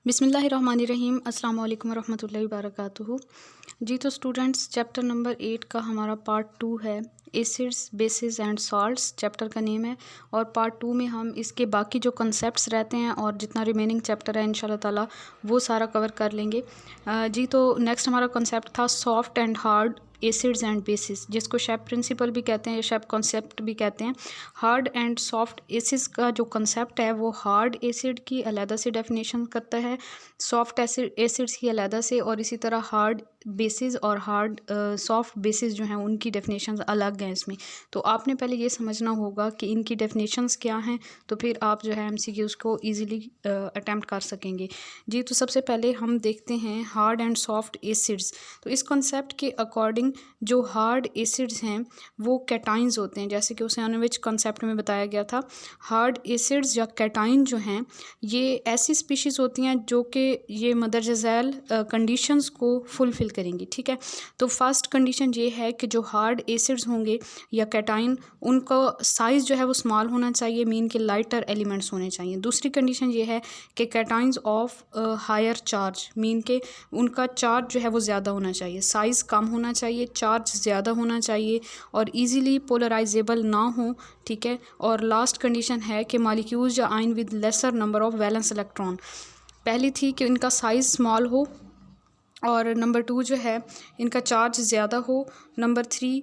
बिस्मिल्लाहिर्रहमानिर्रहीम अस्सलाम वालेकुम वरहमतुल्लाहि वबरकातुहू। जी तो स्टूडेंट्स, चैप्टर नंबर 8 का हमारा पार्ट 2 है। Acids, basis and salts chapter का नेम है। और पार्ट 2 में हम इसके बाकी जो कॉन्सेप्ट्स रहते हैं और जितना रिमेनिंग चैप्टर है इंशाल्लाह ताला वो सारा कवर कर लेंगे। जी तो नेक्स्ट हमारा कॉन्सेप्ट था soft and hard acids and basis, जिसको शेप प्रिंसिपल भी कहते हैं या शेप कॉन्सेप्ट भी कहते हैं। हार्ड एंड सॉफ्ट एसिड्स का जो कॉन्सेप्ट है वो हार्ड एसिड की अलहदा से डेफिनेशन करता है, सॉफ्ट एसिड्स की अलहदा से, और इसी तरह हार्ड बेसिस और हार्ड सॉफ्ट बेसिस जो हैं उनकी डेफिनेशंस अलग हैं इसमें। तो आपने पहले ये समझना होगा कि इनकी डेफिनेशंस क्या हैं, तो फिर आप जो है एमसीक्यूज़ को इजीली अटेम्प्ट कर सकेंगे। जी तो सबसे पहले हम देखते हैं हार्ड एंड सॉफ्ट एसिड्स। तो इस कॉन्सेप्ट के अकॉर्डिंग जो हार्ड एसिड्स हैं वो कैटाइंस होते हैं, जैसे कि ओसियानोविच कॉन्सेप्ट में बताया गया था। हार्ड एसिड्स या कैटाइन जो हैं ये ऐसी स्पीशीज़ होती हैं जो कि ये मदरजा झैल कंडीशंस को फुलफ़िल करेंगी। ठीक है, तो फर्स्ट कंडीशन ये है कि जो हार्ड एसिड्स होंगे या कैटाइन, उनका साइज़ जो है वो स्मॉल होना चाहिए, मीन के लाइटर एलिमेंट्स होने चाहिए। दूसरी कंडीशन ये है कि cations of higher charge, mean के उनका चार्ज जो है वो ज़्यादा होना चाहिए, साइज़ कम होना चाहिए, चार्ज ज़्यादा होना चाहिए और ईज़िली पोलराइजेबल ना हो। ठीक है, और लास्ट कंडीशन है कि मॉलिक्यूल्स या ion with laser number of valence electron. पहली थी कि इनका साइज़ स्मॉल हो, और नंबर 2 जो है इनका चार्ज ज़्यादा हो, नंबर 3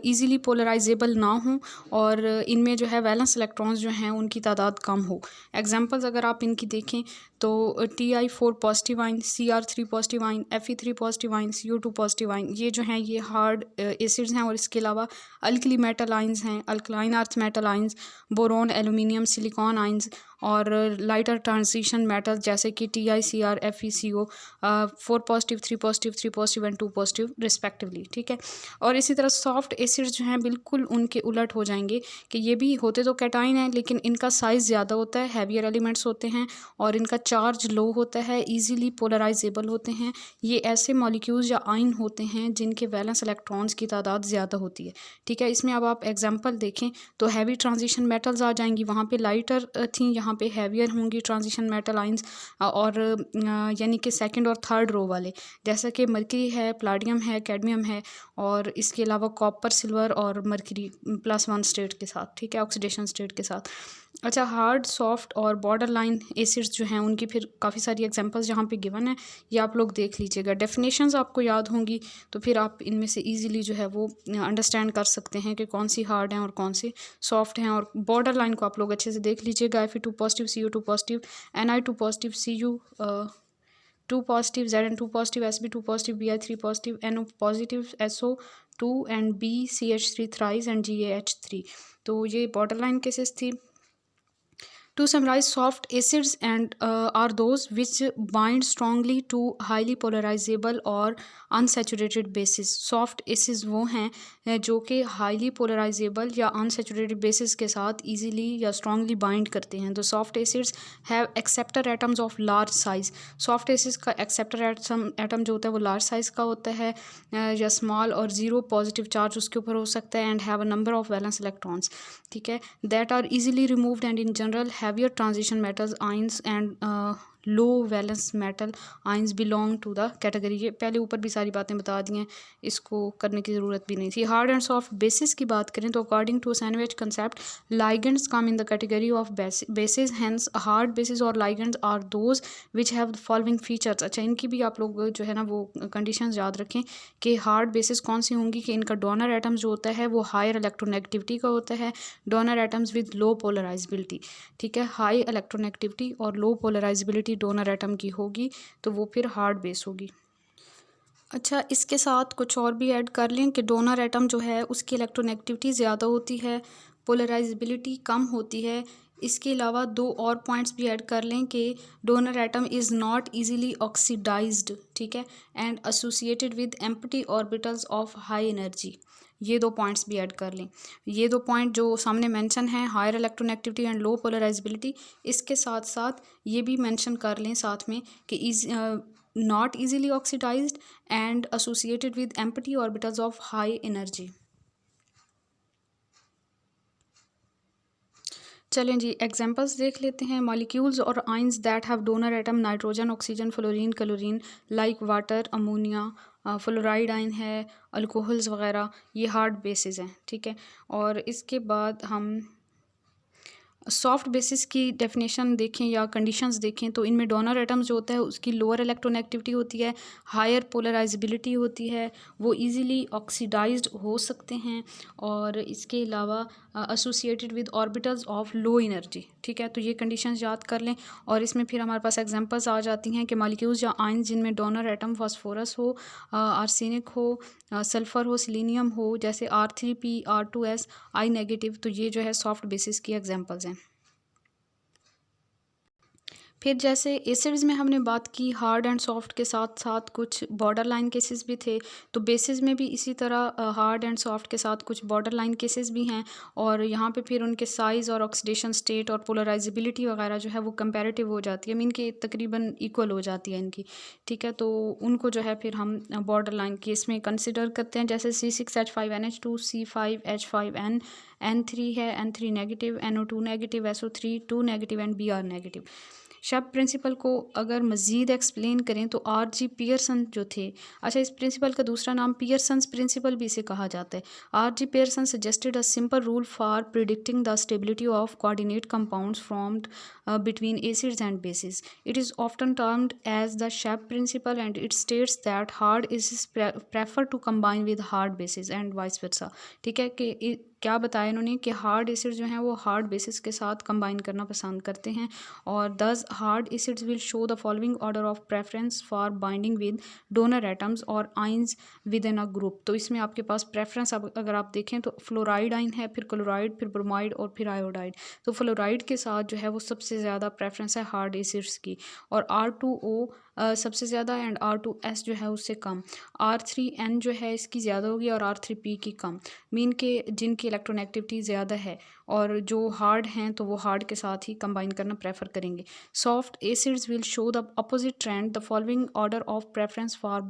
ईज़िली पोलराइजेबल ना हो, और इनमें जो है वैलेंस इलेक्ट्रॉन्स जो हैं उनकी तादाद कम हो। एग्जांपल्स अगर आप इनकी देखें तो Ti4 positive ion, Cr3 positive ion, Fe3 positive ion, CO2 positive ion, ये जो हैं ये हार्ड एसिड्स हैं। और इसके अलावा अल्कली मेटल आइंस हैं, alkaline earth metal ions, boron, aluminium, silicon ions, और लाइटर ट्रांजिशन मेटल जैसे कि TiCr, FeCO 4 positive, 3 positive, 3 positive and 2 positive respectively. ठीक है, और इसी तरह सॉफ्ट एसिड्स जो हैं बिल्कुल उनके उलट हो जाएंगे कि ये भी होते तो कैटाइन हैं लेकिन इनका साइज़ ज़्यादा होता है, हैवियर एलिमेंट्स होते हैं और इनका चार्ज लो होता है, ईजीली पोलराइजेबल होते हैं। ये ऐसे मॉलिक्यूल्स या आयन होते हैं जिनके वैलेंस इलेक्ट्रॉन्स की तादाद ज़्यादा होती है। ठीक है, इसमें अब आप एग्जांपल देखें तो हैवी ट्रांजिशन मेटल्स आ जाएंगी, वहाँ पे लाइटर थी, यहाँ पे हैवियर होंगी ट्रांजिशन मेटल आइंस, और यानी कि सेकंड और थर्ड रो वाले, जैसा कि मरकरी है, प्लाटियम है, कैडमियम है, और इसके अलावा कॉपर, सिल्वर और मरकरी +1 स्टेट के साथ। ठीक है, ऑक्सीडेशन स्टेट के साथ। अच्छा, हार्ड, सॉफ्ट और बॉर्डर लाइन एसिड्स जो हैं उनकी फिर काफ़ी सारी एग्जांपल्स जहाँ पे गिवन है, ये आप लोग देख लीजिएगा। डेफिनेशंस आपको याद होंगी तो फिर आप इनमें से इजीली जो है वो अंडरस्टैंड कर सकते हैं कि कौन सी हार्ड हैं और कौन सी सॉफ्ट हैं। और बॉर्डर लाइन को आप लोग अच्छे से देख लीजिएगा। Fe2 positive, CO2 positive, Ni2 positive, Cu 2 positive, Zn2 positive, Sb2 positive, Bi3 positive, No positive, SO2 and BCH3 thrice and GaH3। तो ये बॉर्डर लाइन केसेस थी। To summarize, soft acids and are those which bind strongly to highly polarizable और unsaturated bases। Soft acids वो हैं जो कि highly polarizable या unsaturated bases के साथ easily या strongly bind करते हैं। तो soft acids have acceptor atoms of large size। Soft acids का acceptor atom जो होता है वो large size का होता है या small और zero positive charge उसके ऊपर हो सकता है, and have a number of valence electrons। ठीक है, that are easily removed and in general heavier transition metals ions and low valence metal ions belong to the category. ये पहले ऊपर भी सारी बातें बता दी हैं, इसको करने की ज़रूरत भी नहीं थी। हार्ड एंड सॉफ्ट बेसिस की बात करें तो according to sandwich concept ligands come in the category of bases, hence hard bases और ligands are those which have the following features. अच्छा, इनकी भी आप लोग जो है ना वो कंडीशंस याद रखें कि हार्ड बेसिस कौन सी होंगी कि इनका डोनर एटम्स जो होता है वो हायर इलेक्ट्रोनेगेटिविटी का होता है, donor atoms with low polarisability. ठीक है, हाई इलेक्ट्रोनेगेटिविटी और लो पोलराइजेबिलिटी डोनर एटम की होगी तो वो फिर हार्ड बेस होगी। अच्छा, इसके साथ कुछ और भी ऐड कर लें कि डोनर एटम जो है उसकी इलेक्ट्रोनेगेटिविटी ज़्यादा होती है, पोलराइजेबिलिटी कम होती है। इसके अलावा दो और पॉइंट्स भी ऐड कर लें कि donor atom is not easily oxidised. ठीक है, and associated with empty orbitals of high energy. ये दो पॉइंट्स भी ऐड कर लें। ये दो पॉइंट जो सामने मेंशन हैं, higher electronegativity and low polarisability, इसके साथ साथ ये भी मेंशन कर लें साथ में कि not easily oxidized and associated with empty orbitals of high energy। चलें जी, एग्जांपल्स देख लेते हैं। मॉलिक्यूल्स और ions that have donor atom nitrogen, oxygen, fluorine, chlorine, like water, ammonia, fluoride ion है, अल्कोहल्स वगैरह, ये हार्ड बेसिस हैं, ठीक है। और इसके बाद हम सॉफ्ट बेसिस की डेफिनेशन देखें या कंडीशंस देखें तो इनमें डोनर एटम्स जो होता है उसकी लोअर इलेक्ट्रोनेगेटिविटी होती है, हायर पोलराइजेबिलिटी होती है, वो इजीली ऑक्सीडाइज्ड हो सकते हैं, और इसके अलावा associated with orbitals of low energy, ठीक है। तो ये कंडीशंस याद कर लें। और इसमें फिर हमारे पास एग्जांपल्स आ जाती हैं कि मॉलिक्यूल्स या आयंस जिनमें डोनर एटम फास्फोरस हो, आर्सेनिक हो, सल्फ़र हो, सिलीनियम हो, जैसे R3P, R2S, I नेगेटिव, तो ये जो है सॉफ्ट बेसिस की एग्जांपल्स हैं। फिर जैसे एसिड्स में हमने बात की हार्ड एंड सॉफ्ट के साथ साथ कुछ बॉर्डर लाइन केसेस भी थे, तो बेसिस में भी इसी तरह हार्ड एंड सॉफ्ट के साथ कुछ बॉर्डर लाइन केसेस भी हैं, और यहाँ पे फिर उनके साइज़ और ऑक्सीडेशन स्टेट और पोलराइजेबिलिटी वगैरह जो है वो कंपैरेटिव हो जाती है, मीन के तकरीबन इक्वल हो जाती है इनकी, ठीक है। तो उनको जो है फिर हम बॉर्डर लाइन केस में कंसिडर करते हैं, जैसे C6H5NH2, C5H5N, N3 है, N3 negative, NO2 negative, SO3 2 negative and Br negative. शब प्रिंसिपल को अगर मज़ीद एक्सप्लेन करें तो R.G. पियर्सन जो थे, अच्छा इस प्रिंसिपल का दूसरा नाम पियर्सन्स प्रिंसिपल भी इसे कहा जाता है। R.G. Pearson suggested a simple rule for predicting the stability of coordinate compounds formed between acids and bases. It is often termed as the Shab principle, and it states that hard acids prefer to combine with hard bases and vice versa. ठीक है कि क्या बताया इन्होंने कि hard acids जो हैं वो हार्ड बेसिस के साथ कंबाइन करना पसंद करते हैं, और thus hard acids will show the following order of preference for binding with donor atoms or ions within a group. तो इसमें आपके पास प्रेफरेंस अगर आप देखें तो फ्लोराइड आइन है, फिर क्लोराइड, फिर ब्रोमाइड और फिर आयोडाइड। तो फ्लोराइड के साथ जो है वो सबसे ज़्यादा प्रेफरेंस है हार्ड एसिड्स की, और R2O सबसे ज़्यादा एंड R2S जो है उससे कम, R3N जो है इसकी ज़्यादा होगी और R3P की कम, मीन के जिनकी इलेक्ट्रोनेगेटिविटी ज़्यादा है और जो हार्ड हैं तो वो हार्ड के साथ ही कंबाइन करना प्रेफर करेंगे। Soft acids will show the opposite trend, the following order of preference for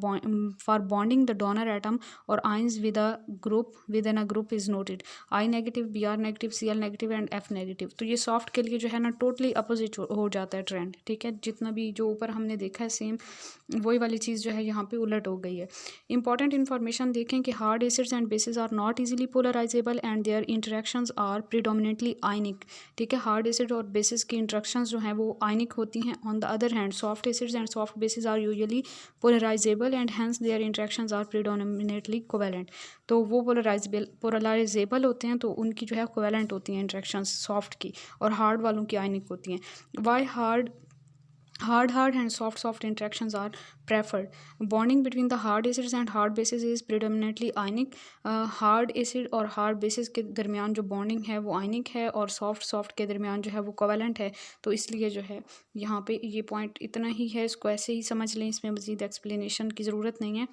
bonding the donor atom or ions with a group within a group is noted, I negative, Br negative, Cl negative and F negative. तो ये soft के लिए जो है ना totally opposite हो जाता है ट्रेंड, ठीक है। जितना भी जो ऊपर हमने देखा है सेम वही वाली चीज़ जो है यहाँ पे उलट हो गई है। इंपॉर्टेंट इन्फॉर्मेशन देखें कि hard acids and bases are not easily polarizable and their interactions are predominantly ionic, ठीक है। हार्ड एसिड और बेसिस की इंटरेक्शंस जो हैं वो आयनिक होती हैं। On the other hand soft acids and soft bases are usually polarizable and hence their interactions are predominantly covalent. तो वो पोलराइजेबल होते हैं तो उनकी जो है कोवेलेंट होती हैं इंटरेक्शंस सॉफ्ट की, और हार्ड वालों की आयनिक होती हैं। Why hard and soft interactions are preferred. Bonding between the hard acids and hard bases is predominantly ionic. Hard acid और हार्ड बेसिस के दरमियान जो बॉन्डिंग है वो आयनिक है, और सॉफ्ट के दरमियान जो है वो कोवेलेंट है। तो इसलिए जो है यहाँ पे ये पॉइंट इतना ही है, इसको ऐसे ही समझ लें, इसमें मज़ीद एक्सप्लेनेशन की ज़रूरत नहीं है।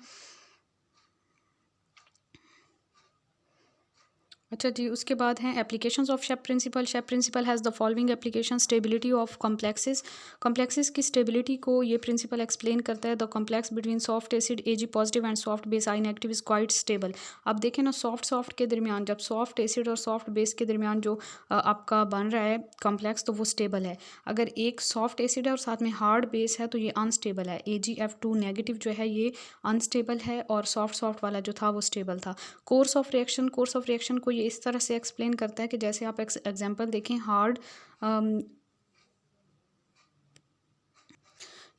अच्छा जी, उसके बाद हैं applications of shape principle. Shape principle has the following application, stability of complexes की स्टेबिलिटी को ये प्रिंसिपल एक्सप्लेन करता है। The complex between soft acid Ag positive and soft base I negative is quite stable. अब देखें ना soft के दरमियान, जब सॉफ्ट एसिड और सॉफ्ट बेस के दरमियान जो आपका बन रहा है कॉम्प्लेक्स, तो वो स्टेबल है। अगर एक सॉफ्ट एसिड है और साथ में हार्ड बेस है तो ये अनस्टेबल है। AgF2 नेगेटिव जो है ये अनस्टेबल है, और सॉफ्ट वाला जो था वो स्टेबल था। कोर्स ऑफ रिएक्शन को ये इस तरह से एक्सप्लेन करता है कि जैसे आप एग्जांपल देखें हार्ड,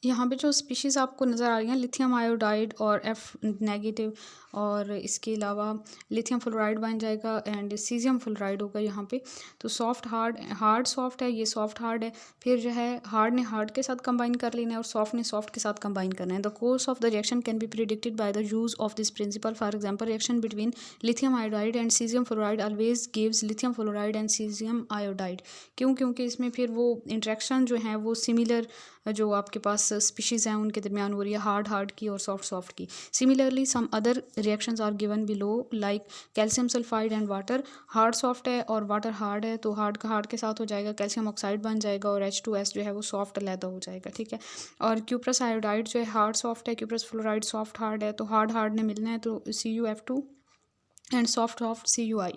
यहाँ पे जो स्पीशीज़ आपको नज़र आ रही हैं लिथियम आयोडाइड और F नेगेटिव, और इसके अलावा लिथियम फ्लोराइड बन जाएगा एंड सीजियम फ्लोराइड होगा यहाँ पे। तो सॉफ्ट हार्ड सॉफ्ट है, ये सॉफ्ट हार्ड है। फिर जो है हार्ड ने हार्ड के साथ कंबाइन कर लेना है और सॉफ्ट ने सॉफ्ट के साथ कंबाइन करना है। The course of the reaction can be predicted by the use of this principle. For example reaction between lithium iodide and caesium fluoride always gives lithium fluoride and caesium iodide. क्योंकि इसमें फिर वो interaction जो है वो similar जो आपके पास species हैं उनके दरमियान हो रही है, हार्ड की और सॉफ्ट की। Similarly some other reactions are given below like calcium sulphide and water. Hard soft है और वाटर हार्ड है, तो हार्ड के साथ हो जाएगा कैल्शियम ऑक्साइड बन जाएगा, और H2S जो है वो सॉफ्ट अलहदा हो जाएगा, ठीक है। और क्यूप्रस आयोडाइड जो है हार्ड सॉफ्ट है, क्यूप्रस फ्लोराइड सॉफ्ट हार्ड है, तो हार्ड ने मिलना है तो CuF2 and soft of CuI।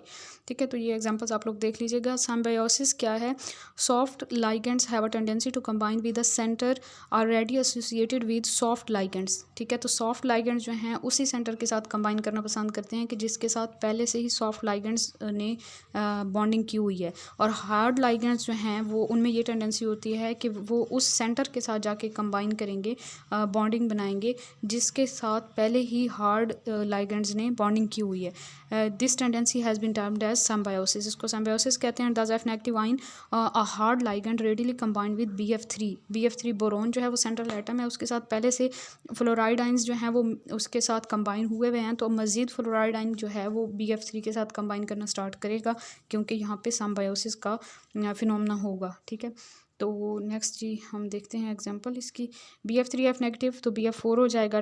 ठीक है, तो ये एग्जांपल्स आप लोग देख लीजिएगा। सिम्बायोसिस क्या है? Soft ligands have a tendency to combine with the centre already associated with soft ligands. ठीक है, तो सॉफ्ट लाइगेंड्स जो हैं उसी सेंटर के साथ कंबाइन करना पसंद करते हैं कि जिसके साथ पहले से ही सॉफ्ट लाइगेंड्स ने बॉन्डिंग की हुई है। और हार्ड लाइगेंड्स जो हैं वो उनमें ये टेंडेंसी होती है कि वो उस सेंटर के साथ जाके कंबाइन करेंगे, बॉन्डिंग बनाएंगे जिसके साथ पहले ही हार्ड लाइगेंड्स ने बॉन्डिंग की हुई है। This tendency has been termed as symbiosis. इसको सिम्बायोसिस कहते हैं। The F negative ion a hard ligand readily combined with BF3। BF3 boron जो है वो सेंट्रल एटम है, उसके साथ पहले से फ्लोराइड आइंस जो हैं वो उसके साथ कंबाइन हुए हैं, तो मज़ीद फ्लोराइड आइन जो है वो BF3 के साथ कंबाइन करना स्टार्ट करेगा क्योंकि यहाँ पे सिम्बायोसिस का फिनोमेना होगा। ठीक है, तो नेक्स्ट जी हम देखते हैं एग्जांपल इसकी। BF3F नेगेटिव तो BF4 हो जाएगा,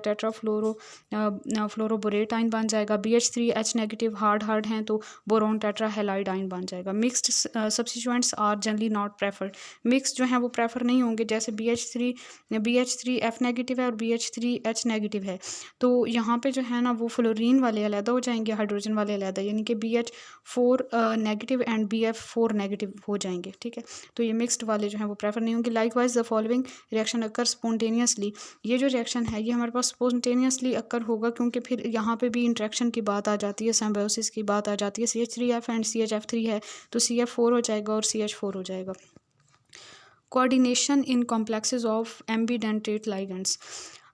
फ्लोरोबोरेट आइन बन जाएगा। BH3H नेगेटिव हार्ड हैं तो बोरोन टेट्रा हेलाइड आइन बन जाएगा। Mixed substituents are generally not preferred. Mix जो हैं वो प्रेफर नहीं होंगे, जैसे BH3F नेगेटिव है और BH3H नेगेटिव है, तो यहाँ पे जो है ना वो फ्लोरीन वाले अलहदा हो जाएंगे, हाइड्रोजन वाले अलहदा, यानी कि BH4 negative and BF4 negative हो जाएंगे। ठीक है, तो ये मिक्स्ड वाले जो हैं वो प्रेफर नहीं होंगे। Likewise the following reaction occur spontaneously. ये जो रिएक्शन है ये हमारे पास स्पॉन्टेनियसली अकर होगा क्योंकि फिर यहाँ पे भी इंट्रैक्शन की बात आ जाती है, सिम्बायोसिस की बात आ जाती है। CH3F एंड CHF3 है तो CF4 हो जाएगा और CH4 हो जाएगा। Coordination in complexes of ambidentate ligands.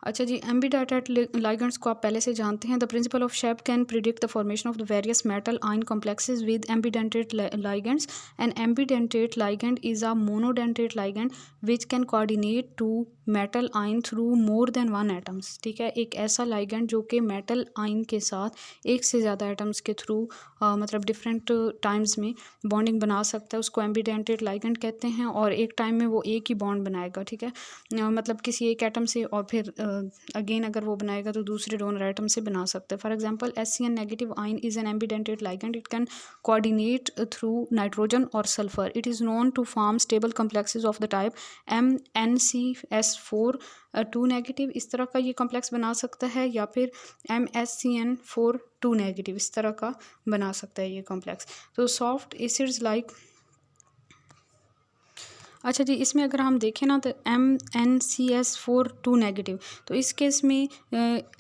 अच्छा जी, एम्बीडेंटेट लाइगेंड्स को आप पहले से जानते हैं। The principle of shape can predict the formation of the various metal ion complexes with ambidentate ligands. An ambidentate ligand is a monodentate ligand which can coordinate to metal ion through more than one atoms. ठीक है, एक ऐसा ligand जो कि metal ion के साथ एक से ज़्यादा एटम्स के थ्रू मतलब डिफरेंट टाइम्स में बॉन्डिंग बना सकता है, उसको एम्बीडेंटेट लाइगेंड कहते हैं। और एक टाइम में वो एक ही बॉन्ड बनाएगा। ठीक है, मतलब किसी एक एटम से और फिर अगेन अगर वो बनाएगा तो दूसरे डोनर एटम से बना सकता है। For example HCN negative ion is an ambidentate ligand. It can coordinate through nitrogen or sulphur. It is known to form stable complexes of the type MnCS4 2 negative, इस तरह का ये कॉम्प्लेक्स बना सकता है, या फिर MsCN4 2 नेगेटिव, इस तरह का बना सकता है ये कॉम्प्लेक्स। तो सॉफ्ट एसिड्स लाइक, अच्छा जी, इसमें अगर हम देखें ना तो MnCS4 2 नेगेटिव, तो इस केस में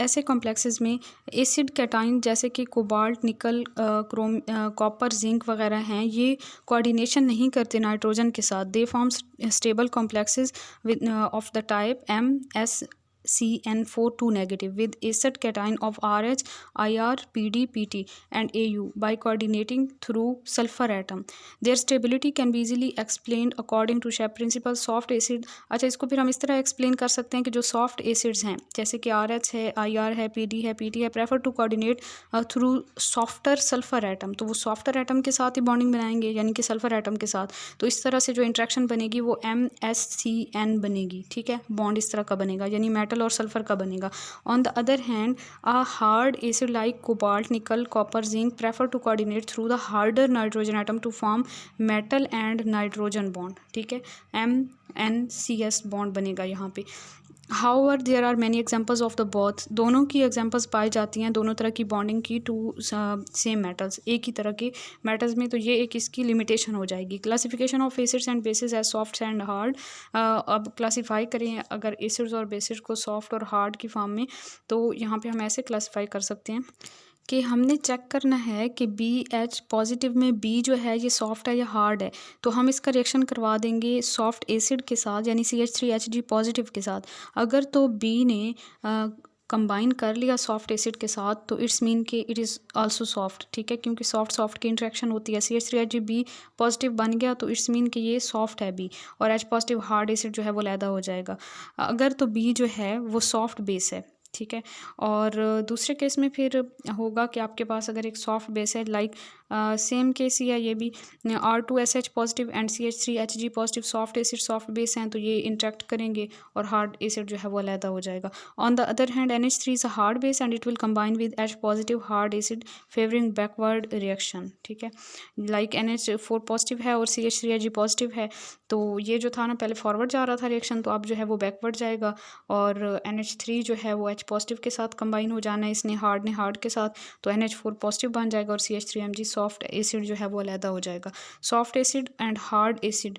ऐसे कॉम्प्लेक्सेस में एसिड कैटाइन जैसे कि कोबाल्ट, निकल, क्रोम, कॉपर, जिंक वगैरह हैं, ये कोऑर्डिनेशन नहीं करते नाइट्रोजन के साथ। They form stable complexes with of the type MsCN4 2 negative with acid cation of RH, IR, PD, PT and AU by coordinating through sulfur atom. Their stability can be easily explained according to Shep principle. Soft acid, अच्छा इसको फिर हम इस तरह explain कर सकते हैं कि जो सॉफ्ट एसिड्स हैं जैसे कि RH है, IR है, PD है, PT है, prefer to coordinate through softer sulphur atom. तो वो सॉफ्टर एटम के साथ ही बॉन्डिंग बनाएंगे, यानी कि सल्फर एटम के साथ। तो इस तरह से जो इंट्रैक्शन बनेगी वो MsCN बनेगी। ठीक है, बॉन्ड इस तरह का बनेगा, यानी मेटल और सल्फर का बनेगा। On the other hand a hard acid like cobalt, nickel, copper, zinc prefer to coordinate through the harder nitrogen atom to form metal and nitrogen bond. ठीक है, MnCS बॉन्ड बनेगा यहाँ पे। However there are many examples of the both. दोनों की examples पाई जाती हैं, दोनों तरह की बॉन्डिंग की टू सेम मेटल्स, एक ही तरह के मेटल्स में। तो ये एक इसकी लिमिटेशन हो जाएगी। Classification of acids and bases as soft and hard. अब क्लासीफाई करें अगर एसिड्स और बेसिस को सॉफ्ट और हार्ड की फॉर्म में, तो यहाँ पे हम ऐसे क्लासीफाई कर सकते हैं कि हमने चेक करना है कि BH पॉजिटिव में B जो है ये सॉफ्ट है या हार्ड है। तो हम इसका रिएक्शन करवा देंगे सॉफ्ट एसिड के साथ, यानी CH3HG पॉजिटिव के साथ। अगर तो B ने कंबाइन कर लिया सॉफ्ट एसिड के साथ तो इट्स मीन कि इट इज़ आल्सो सॉफ्ट। ठीक है, क्योंकि सॉफ्ट की इंट्रैक्शन होती है। CH3HG B पॉजिटिव बन गया तो इट्स मीन कि ये सॉफ्ट है B, और H पॉजिटिव हार्ड एसिड जो है वो लैदा हो जाएगा। अगर तो B जो है वो सॉफ्ट बेस है। ठीक है, और दूसरे केस में फिर होगा कि आपके पास अगर एक सॉफ्ट बेस है लाइक सेम केस ही है ये भी, R2SH positive and CH3HG positive soft acid soft base हैं तो ये इंटरेक्ट करेंगे और हार्ड एसिड जो है वो अलहदा हो जाएगा। On the other hand NH3 is a hard base and it will combine with H positive hard acid favouring backward reaction, ठीक है। लाइक NH4 पॉजिटिव है और CH3HG पॉजिटिव है, तो ये जो था ना पहले फॉरवर्ड जा रहा था रिएक्शन, तो अब जो है वो बैकवर्ड जाएगा और NH3 जो है वो H पॉजिटिव के साथ कंबाइन हो जाना है, इसने हार्ड के साथ, तो NH4 पॉजिटिव बन जाएगा और CH3Mg सॉफ्ट एसिड जो है वो अलहदा हो जाएगा। Soft acid and hard acid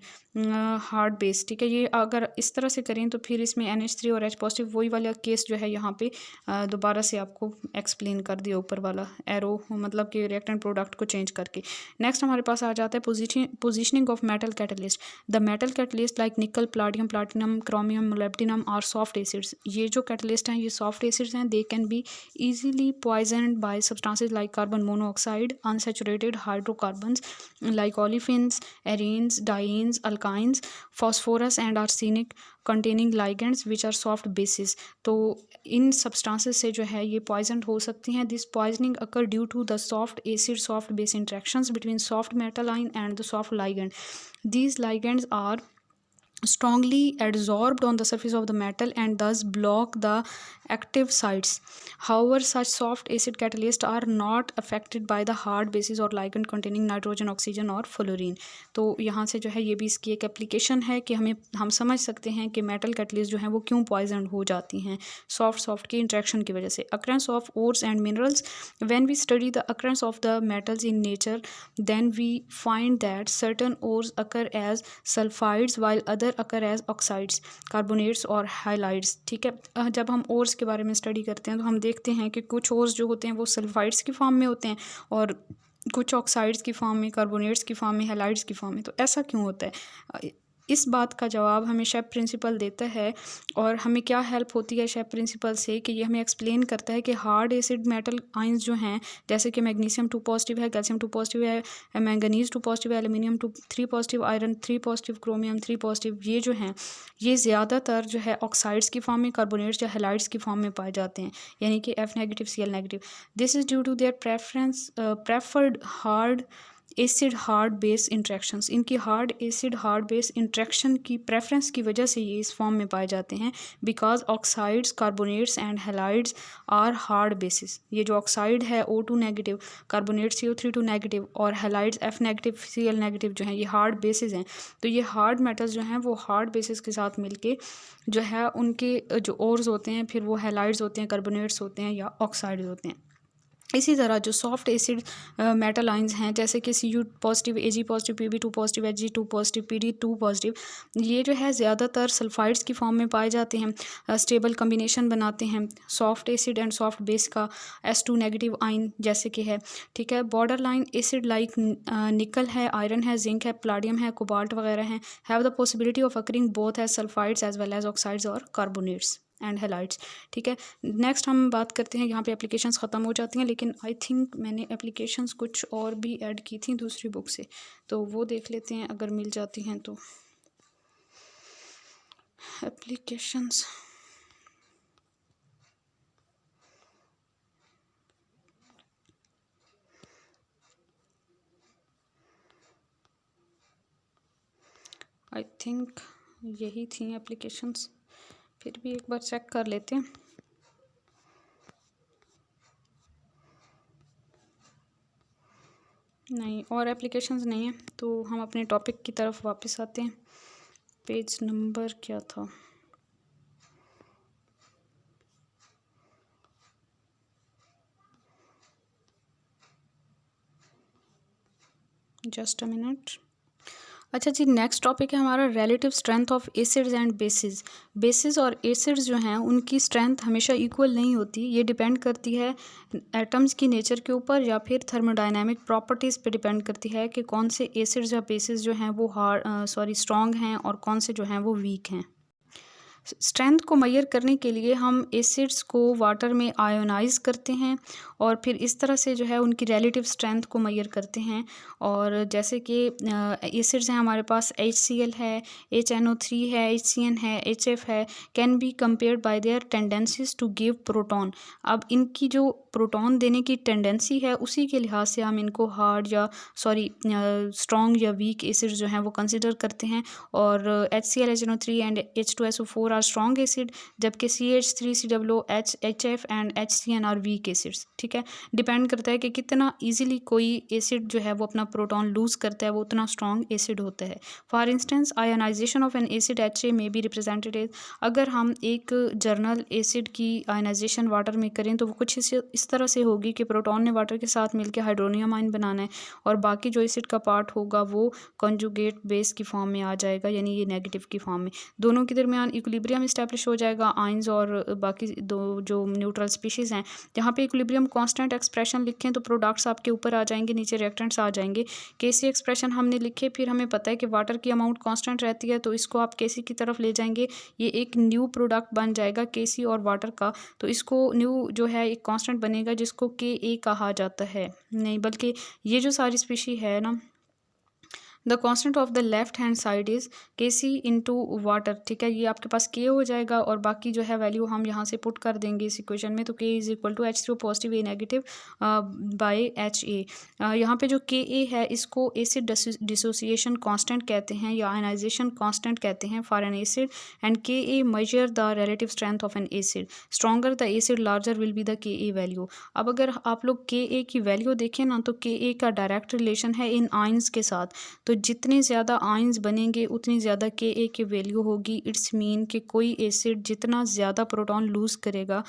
hard base, ठीक है। ये अगर इस तरह से करें तो फिर इसमें NH3 और H पॉजिटिव वही वाला केस जो है यहाँ पे दोबारा से आपको एक्सप्लेन कर दिया ऊपर वाला एरो, मतलब कि रिएक्टेंट प्रोडक्ट को चेंज करके। नेक्स्ट हमारे पास आ जाता है poisoning of metal catalyst. The metal catalyst like nickel, palladium, platinum, chromium, molybdenum are soft acids. ये जो कैटलिस्ट हैं ये सॉफ्ट एसिड्स हैं। They can be easily poisoned by substances like carbon monoxide, unsaturated hydrocarbons like olefins, arenes, dienes, alkynes, phosphorus and arsenic containing ligands which are soft bases। तो इन substances से जो है ये poisoned हो सकती हैं। This poisoning occur due to the soft acid soft base interactions between soft metal ion and the soft ligand। These ligands are strongly adsorbed on the surface of the metal and thus block the active sites। However, such soft acid catalysts are not affected by the hard bases or ligand containing nitrogen, oxygen और fluorine। तो यहाँ से जो है ये भी इसकी एक एप्लीकेशन है कि हम समझ सकते हैं कि मेटल कैटलिस्ट जो हैं वो क्यों पॉइजन हो जाती हैं सॉफ्ट की इंट्रैक्शन की वजह से। Occurrence of ores and minerals. When we study the occurrence of the metals in nature then we find that certain ores occur as sulphides while other occur as oxides, carbonates और halides, ठीक है। जब हम ores के बारे में study करते हैं तो हम देखते हैं कि कुछ ओर्स जो होते हैं वो सल्फाइड्स की फॉर्म में होते हैं और कुछ ऑक्साइड्स की फॉर्म में, कार्बोनेट्स की फॉर्म में, हाइलाइड्स की फॉर्म में। तो ऐसा क्यों होता है? इस बात का जवाब हमें शेप प्रिंसिपल देता है और हमें क्या हेल्प होती है शेप प्रिंसिपल से कि ये हमें एक्सप्लेन करता है कि हार्ड एसिड मेटल आयंस जो हैं जैसे कि मैग्नीशियम 2 पॉजिटिव है, कैल्शियम 2 पॉजिटिव है, मैंगनीज 2 पॉजिटिव है, aluminium 3 positive, iron 3 positive, chromium 3 positive, ये जो हैं ये ज़्यादातर जो है ऑक्साइड्स की फॉर्म में, कार्बोनेट्स या हेलाइड्स की फॉर्म में पाए जाते हैं, यानी कि F negative Cl negative. This is due to their preferred hard acid hard base interactions. इनकी hard acid hard base interaction की प्रेफरेंस की वजह से ये इस फॉर्म में पाए जाते हैं। Because oxides, carbonates and halides are hard bases. ये जो ऑक्साइड है O2 negative, carbonate CO3 negative और halides F negative Cl negative जो हैं ये हार्ड बेसिस हैं। तो ये हार्ड मेटल्स जो हैं वो हार्ड बेसिस के साथ मिलके जो है उनके जो ओर्स होते हैं फिर वो हेलाइड्स होते हैं, कार्बोनेट्स होते हैं या ऑक्साइड्स होते हैं। इसी तरह जो सॉफ्ट एसिड मेटल आयंस हैं जैसे कि Cu positive, Ag positive, Pb2 positive, Hg2 positive, Pd2 positive, ये जो है ज़्यादातर सल्फाइड्स की फॉर्म में पाए जाते हैं। स्टेबल कम्बिनेशन बनाते हैं soft acid and soft base का S2 नेगेटिव आयन जैसे कि है, ठीक है। बॉर्डर लाइन एसिड लाइक निकल है, आयरन है, जिंक है, प्लाडियम है, कोबाल्ट वगैरह हैं, have the possibility of occurring both as sulphides as well as oxides और कार्बोनेट्स एंड हेलाइड्स, ठीक है। नेक्स्ट हम बात करते हैं, यहाँ पे एप्लीकेशंस ख़त्म हो जाती हैं लेकिन आई थिंक मैंने एप्लीकेशंस कुछ और भी ऐड की थी दूसरी बुक से, तो वो देख लेते हैं अगर मिल जाती हैं तो। एप्लीकेशंस आई थिंक यही थी एप्लीकेशंस, फिर भी एक बार चेक कर लेते हैं। नहीं और एप्लीकेशंस नहीं है तो हम अपने टॉपिक की तरफ वापस आते हैं। पेज नंबर क्या था? Just a minute. अच्छा जी, नेक्स्ट टॉपिक है हमारा relative strength of acids and basis. Basis और एसिड्स जो हैं उनकी स्ट्रेंथ हमेशा इक्वल नहीं होती, ये डिपेंड करती है एटम्स की नेचर के ऊपर या फिर थर्मोडायनामिक प्रॉपर्टीज़ पे डिपेंड करती है कि कौन से एसिड्स या बेसिस जो हैं वो स्ट्रॉन्ग हैं और कौन से जो हैं वो वीक हैं। स्ट्रेंथ को मेजर करने के लिए हम एसिड्स को वाटर में आयोनाइज करते हैं और फिर इस तरह से जो है उनकी रिलेटिव स्ट्रेंथ को मेजर करते हैं। और जैसे कि एसिड्स हैं हमारे पास HCl है, HNO3 है, HCN है, HF है, can be compared by their tendencies to give proton. अब इनकी जो प्रोटॉन देने की टेंडेंसी है उसी के लिहाज से हम इनको हार्ड या स्ट्रॉन्ग या वीक एसिड जो हैं वो कंसिडर करते हैं। और HCl, HNO3 and H2SO4 are strong acid, जबकि CH3COOH, HF and HCN are weak acids. ठीक है, डिपेंड करता है कि कितना ईजिली कोई एसिड जो है वो अपना प्रोटॉन लूज करता है, वो उतना स्ट्रॉन्ग एसिड होता है। For instance ionisation of an acid HA may be represented as, अगर हम एक जर्नल एसिड की आयोनाइजेशन वाटर में करें तो वो कुछ इस तरह से होगी कि प्रोटॉन ने वाटर के साथ मिलकर हाइड्रोनियम आयन बनाना है और बाकी जो एसिड का पार्ट होगा वो कॉन्जुगेट बेस की फॉर्म में आ जाएगा, यानी ये नेगेटिव की फॉर्म में। दोनों के दरमियान इक्विलिब्रियम इस्टेब्लिश हो जाएगा, आयंस और बाकी दो जो न्यूट्रल स्पीशीज़ हैं। जहाँ पे इक्विलिब्रियम कांस्टेंट एक्सप्रेशन लिखें तो प्रोडक्ट्स आपके ऊपर आ जाएंगे, नीचे रिएक्टेंट्स आ जाएंगे। केसी एक्सप्रेशन हमने लिखे, फिर हमें पता है कि वाटर की अमाउंट कांस्टेंट रहती है तो इसको आप केसी की तरफ ले जाएंगे, ये एक न्यू प्रोडक्ट बन जाएगा केसी और वाटर का। तो इसको न्यू जो है एक कांस्टेंट बनेगा जिसको Ka कहा जाता है, नहीं बल्कि ये जो सारी स्पीशी है ना, the constant of the left hand side is Kc into water. ठीक है, ये आपके पास K हो जाएगा और बाकी जो है वैल्यू हम यहाँ से पुट कर देंगे इस इक्वेशन में। तो K is equal to H3 positive A negative by HA। यहाँ पे जो Ka है इसको एसिड डिसोसिएशन कांस्टेंट कहते हैं या आयनाइजेशन कांस्टेंट कहते हैं for an acid, and Ka measure the relative strength of an acid. Stronger the acid larger will be the Ka value. अब अगर आप लोग Ka की वैल्यू देखें ना तो Ka का डायरेक्ट रिलेशन है इन आयंस के साथ, तो जितने ज़्यादा आयंस बनेंगे उतनी ज़्यादा Ka की वैल्यू होगी। इट्स मीन कि कोई एसिड जितना ज़्यादा प्रोटॉन लूज़ करेगा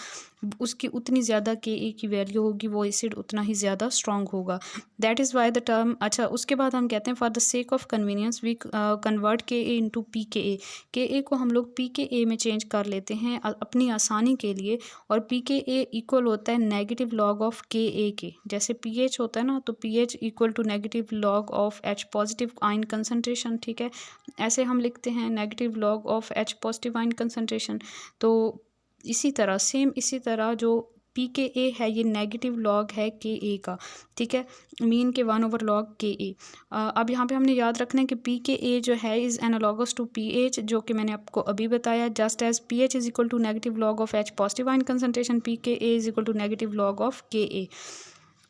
उसकी उतनी ज़्यादा Ka की वैल्यू होगी, वो एसिड उतना ही ज़्यादा स्ट्रॉन्ग होगा। That is why the term. अच्छा, उसके बाद हम कहते हैं for the sake of convenience we convert Ka into Pka। Ka को हम लोग Pka में चेंज कर लेते हैं अपनी आसानी के लिए, और Pka इक्वल होता है नेगेटिव लॉग ऑफ Ka के। जैसे pH होता है ना, तो pH equal to negative log of H positive ion concentration. ठीक है, ऐसे हम लिखते हैं negative log of H positive ion concentration. तो इसी तरह जो Pka है ये नेगेटिव लॉग है Ka का। ठीक है, मीन के 1/log Ka। अब यहाँ पे हमने याद रखना है कि Pka जो है इज़ एनालॉगस टू pH, जो कि मैंने आपको अभी बताया। Just as pH is equal to negative log of H positive ion concentration, Pka is equal to negative log of Ka।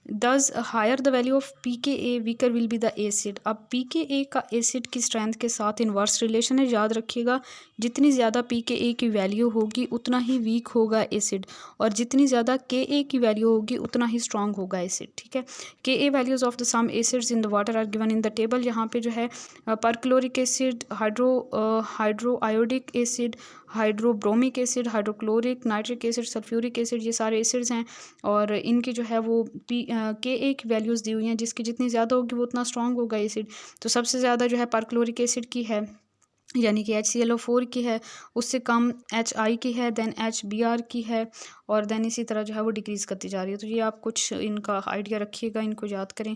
Thus higher the value of Pka weaker will be the acid. अब Pka का acid की strength के साथ inverse relation है, याद रखिएगा। जितनी ज़्यादा Pka की वैल्यू होगी उतना ही वीक होगा एसिड, और जितनी ज़्यादा Ka की वैल्यू होगी उतना ही स्ट्रॉन्ग होगा एसिड। ठीक है, Ka values of the some acids in the water are given in the table. यहाँ पे जो है perchloric acid, hydro iodic acid, hydrobromic acid, hydrochloric, nitric acid, sulphuric acid, ये सारे एसिड्स हैं और इनकी जो है वो Ka की वैल्यूज़ दी हुई हैं। जिसकी जितनी ज़्यादा होगी वो उतना स्ट्रॉन्ग होगा एसिड। तो सबसे ज़्यादा जो है परक्लोरिक एसिड की है, यानी कि HClO4 की है, उससे कम Hi की है, देन HBr की है, और देन इसी तरह जो है वो डिक्रीज़ करती जा रही है। तो ये आप कुछ इनका आइडिया रखिएगा, इनको याद करें।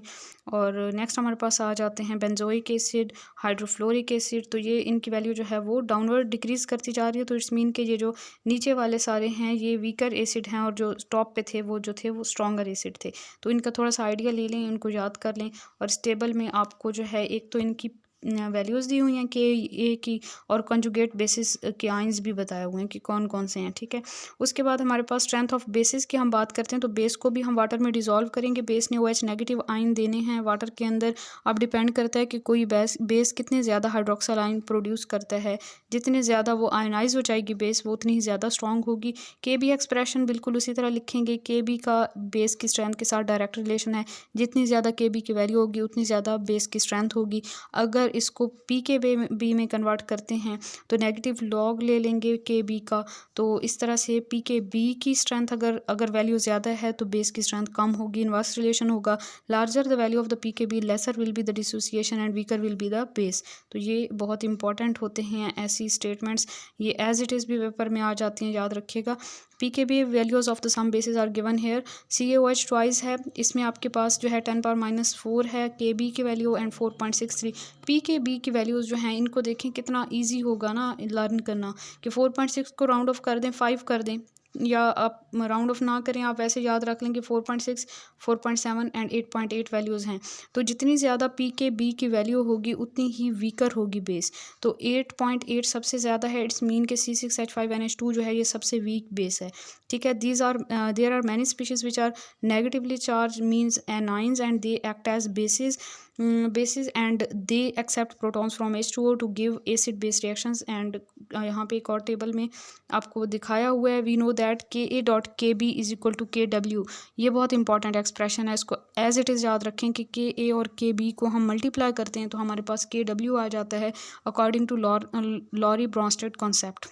और नेक्स्ट हमारे पास आ जाते हैं बेंजोइक एसिड, हाइड्रोफ्लोरिक एसिड। तो ये इनकी वैल्यू जो है वो डाउनवर्ड डिक्रीज़ करती जा रही है। तो इट्स मीन कि ये जो नीचे वाले सारे हैं ये वीकर एसिड हैं, और जो टॉप पे थे वो स्ट्रॉन्गर एसिड थे। तो इनका थोड़ा सा आइडिया ले लें, इनको याद कर लें। और इस टेबल में आपको जो है एक तो इनकी वैल्यूज़ दी हुई हैं Ka की, और कंजुगेट बेसिस के आयंस भी बताए हुए हैं कि कौन कौन से हैं। ठीक है, उसके बाद हमारे पास स्ट्रेंथ ऑफ बेसिस की हम बात करते हैं। तो बेस को भी हम वाटर में डिज़ोल्व करेंगे। बेस ने OH नेगेटिव आयन देने हैं वाटर के अंदर। अब डिपेंड करता है कि कोई बेस कितने ज़्यादा हाइड्रोक्साइल आयन प्रोड्यूस करता है। जितने ज़्यादा वो आयनाइज हो जाएगी बेस, वो उतनी ही ज़्यादा स्ट्रॉन्ग होगी। Kb एक्सप्रेशन बिल्कुल उसी तरह लिखेंगे। Kb का बेस की स्ट्रेंथ के साथ डायरेक्ट रिलेशन है। जितनी ज़्यादा Kb की वैल्यू होगी उतनी ज़्यादा बेस की स्ट्रेंथ होगी। अगर इसको Pkb में कन्वर्ट करते हैं तो नेगेटिव लॉग ले लेंगे Kb का। तो इस तरह से Pkb की स्ट्रेंथ अगर वैल्यू ज़्यादा है तो बेस की स्ट्रेंथ कम होगी, इन्वर्स रिलेशन होगा। Larger the value of the Pkb lesser will be the dissociation and weaker will be the base. तो ये बहुत इंपॉर्टेंट होते हैं ऐसी स्टेटमेंट्स, ये एज इट इज़ भी पेपर में आ जाती हैं, याद रखिएगा। Pkb values of the some bases are given here. CaOH twice है, इसमें आपके पास जो है 10⁻⁴ है Kb की वैल्यू एंड 4.63। के बी की वैल्यूज़ जो हैं इनको देखें कितना ईजी होगा ना लर्न करना, कि 4.6 को राउंड ऑफ कर दें 5 कर दें, या आप राउंड ऑफ ना करें, आप वैसे याद रख लें कि 4.6, 4.7 एंड 8.8 वैल्यूज़ हैं। तो जितनी ज़्यादा पी के बी की वैल्यू होगी उतनी ही वीकर होगी बेस। तो 8.8 सबसे ज़्यादा है, इट्स मीन के C6H5NH2 जो है ये सबसे वीक बेस है। ठीक है, there are many species which are negatively charge means anions and they act as bases and they accept protons from H2O to give acid base reactions। and यहाँ पे एक और टेबल में आपको दिखाया हुआ है, we know that Ka.Kb is equal to Kw। ये बहुत इंपॉर्टेंट एक्सप्रेशन है, इसको एज इट इज़ याद रखें कि Ka और Kb को हम मल्टीप्लाई करते हैं तो हमारे पास Kw आ जाता है according to Lowry Bronsted concept.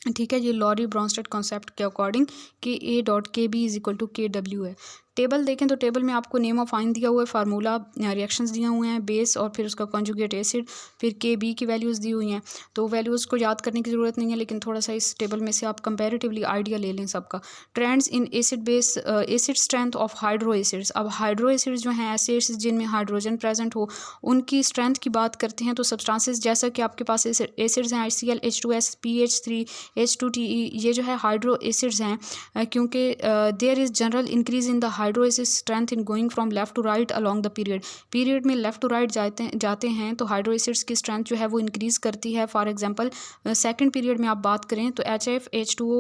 ठीक है, ये लॉरी ब्रॉन्स्टेड कॉन्सेप्ट के according Ka.Kb is equal to Kw है। टेबल देखें तो टेबल में आपको नेम ऑफ आइन दिया हुआ है, फार्मूला रिएक्शंस दिए हुए हैं, बेस और फिर उसका कॉन्जुगेट एसिड, फिर Kb की वैल्यूज़ दी हुई हैं। तो वैल्यूज़ को याद करने की ज़रूरत नहीं है, लेकिन थोड़ा सा इस टेबल में से आप कंपैरेटिवली आइडिया ले लें सबका। Trends in acid base acid strength of hydro acids. अब हाइड्रो एसिड्स जो हैं ऐसे एसिड्स जिनमें हाइड्रोजन प्रेजेंट हो, उनकी स्ट्रेंथ की बात करते हैं तो सब्सटेंसेस जैसा कि आपके पास एसिड्स हैं HCl, H2S, PH3, H2Te, ये जो है हाइड्रो एसिड्स हैं क्योंकि there is general increase in the hydro acid strength in going from left to right along the period में लेफ्ट टू राइट जाते हैं तो हाइड्रो एसिड्स की स्ट्रेंथ जो है वो इंक्रीज़ करती है। फॉर एग्जांपल सेकंड पीरियड में आप बात करें तो HF, H2O,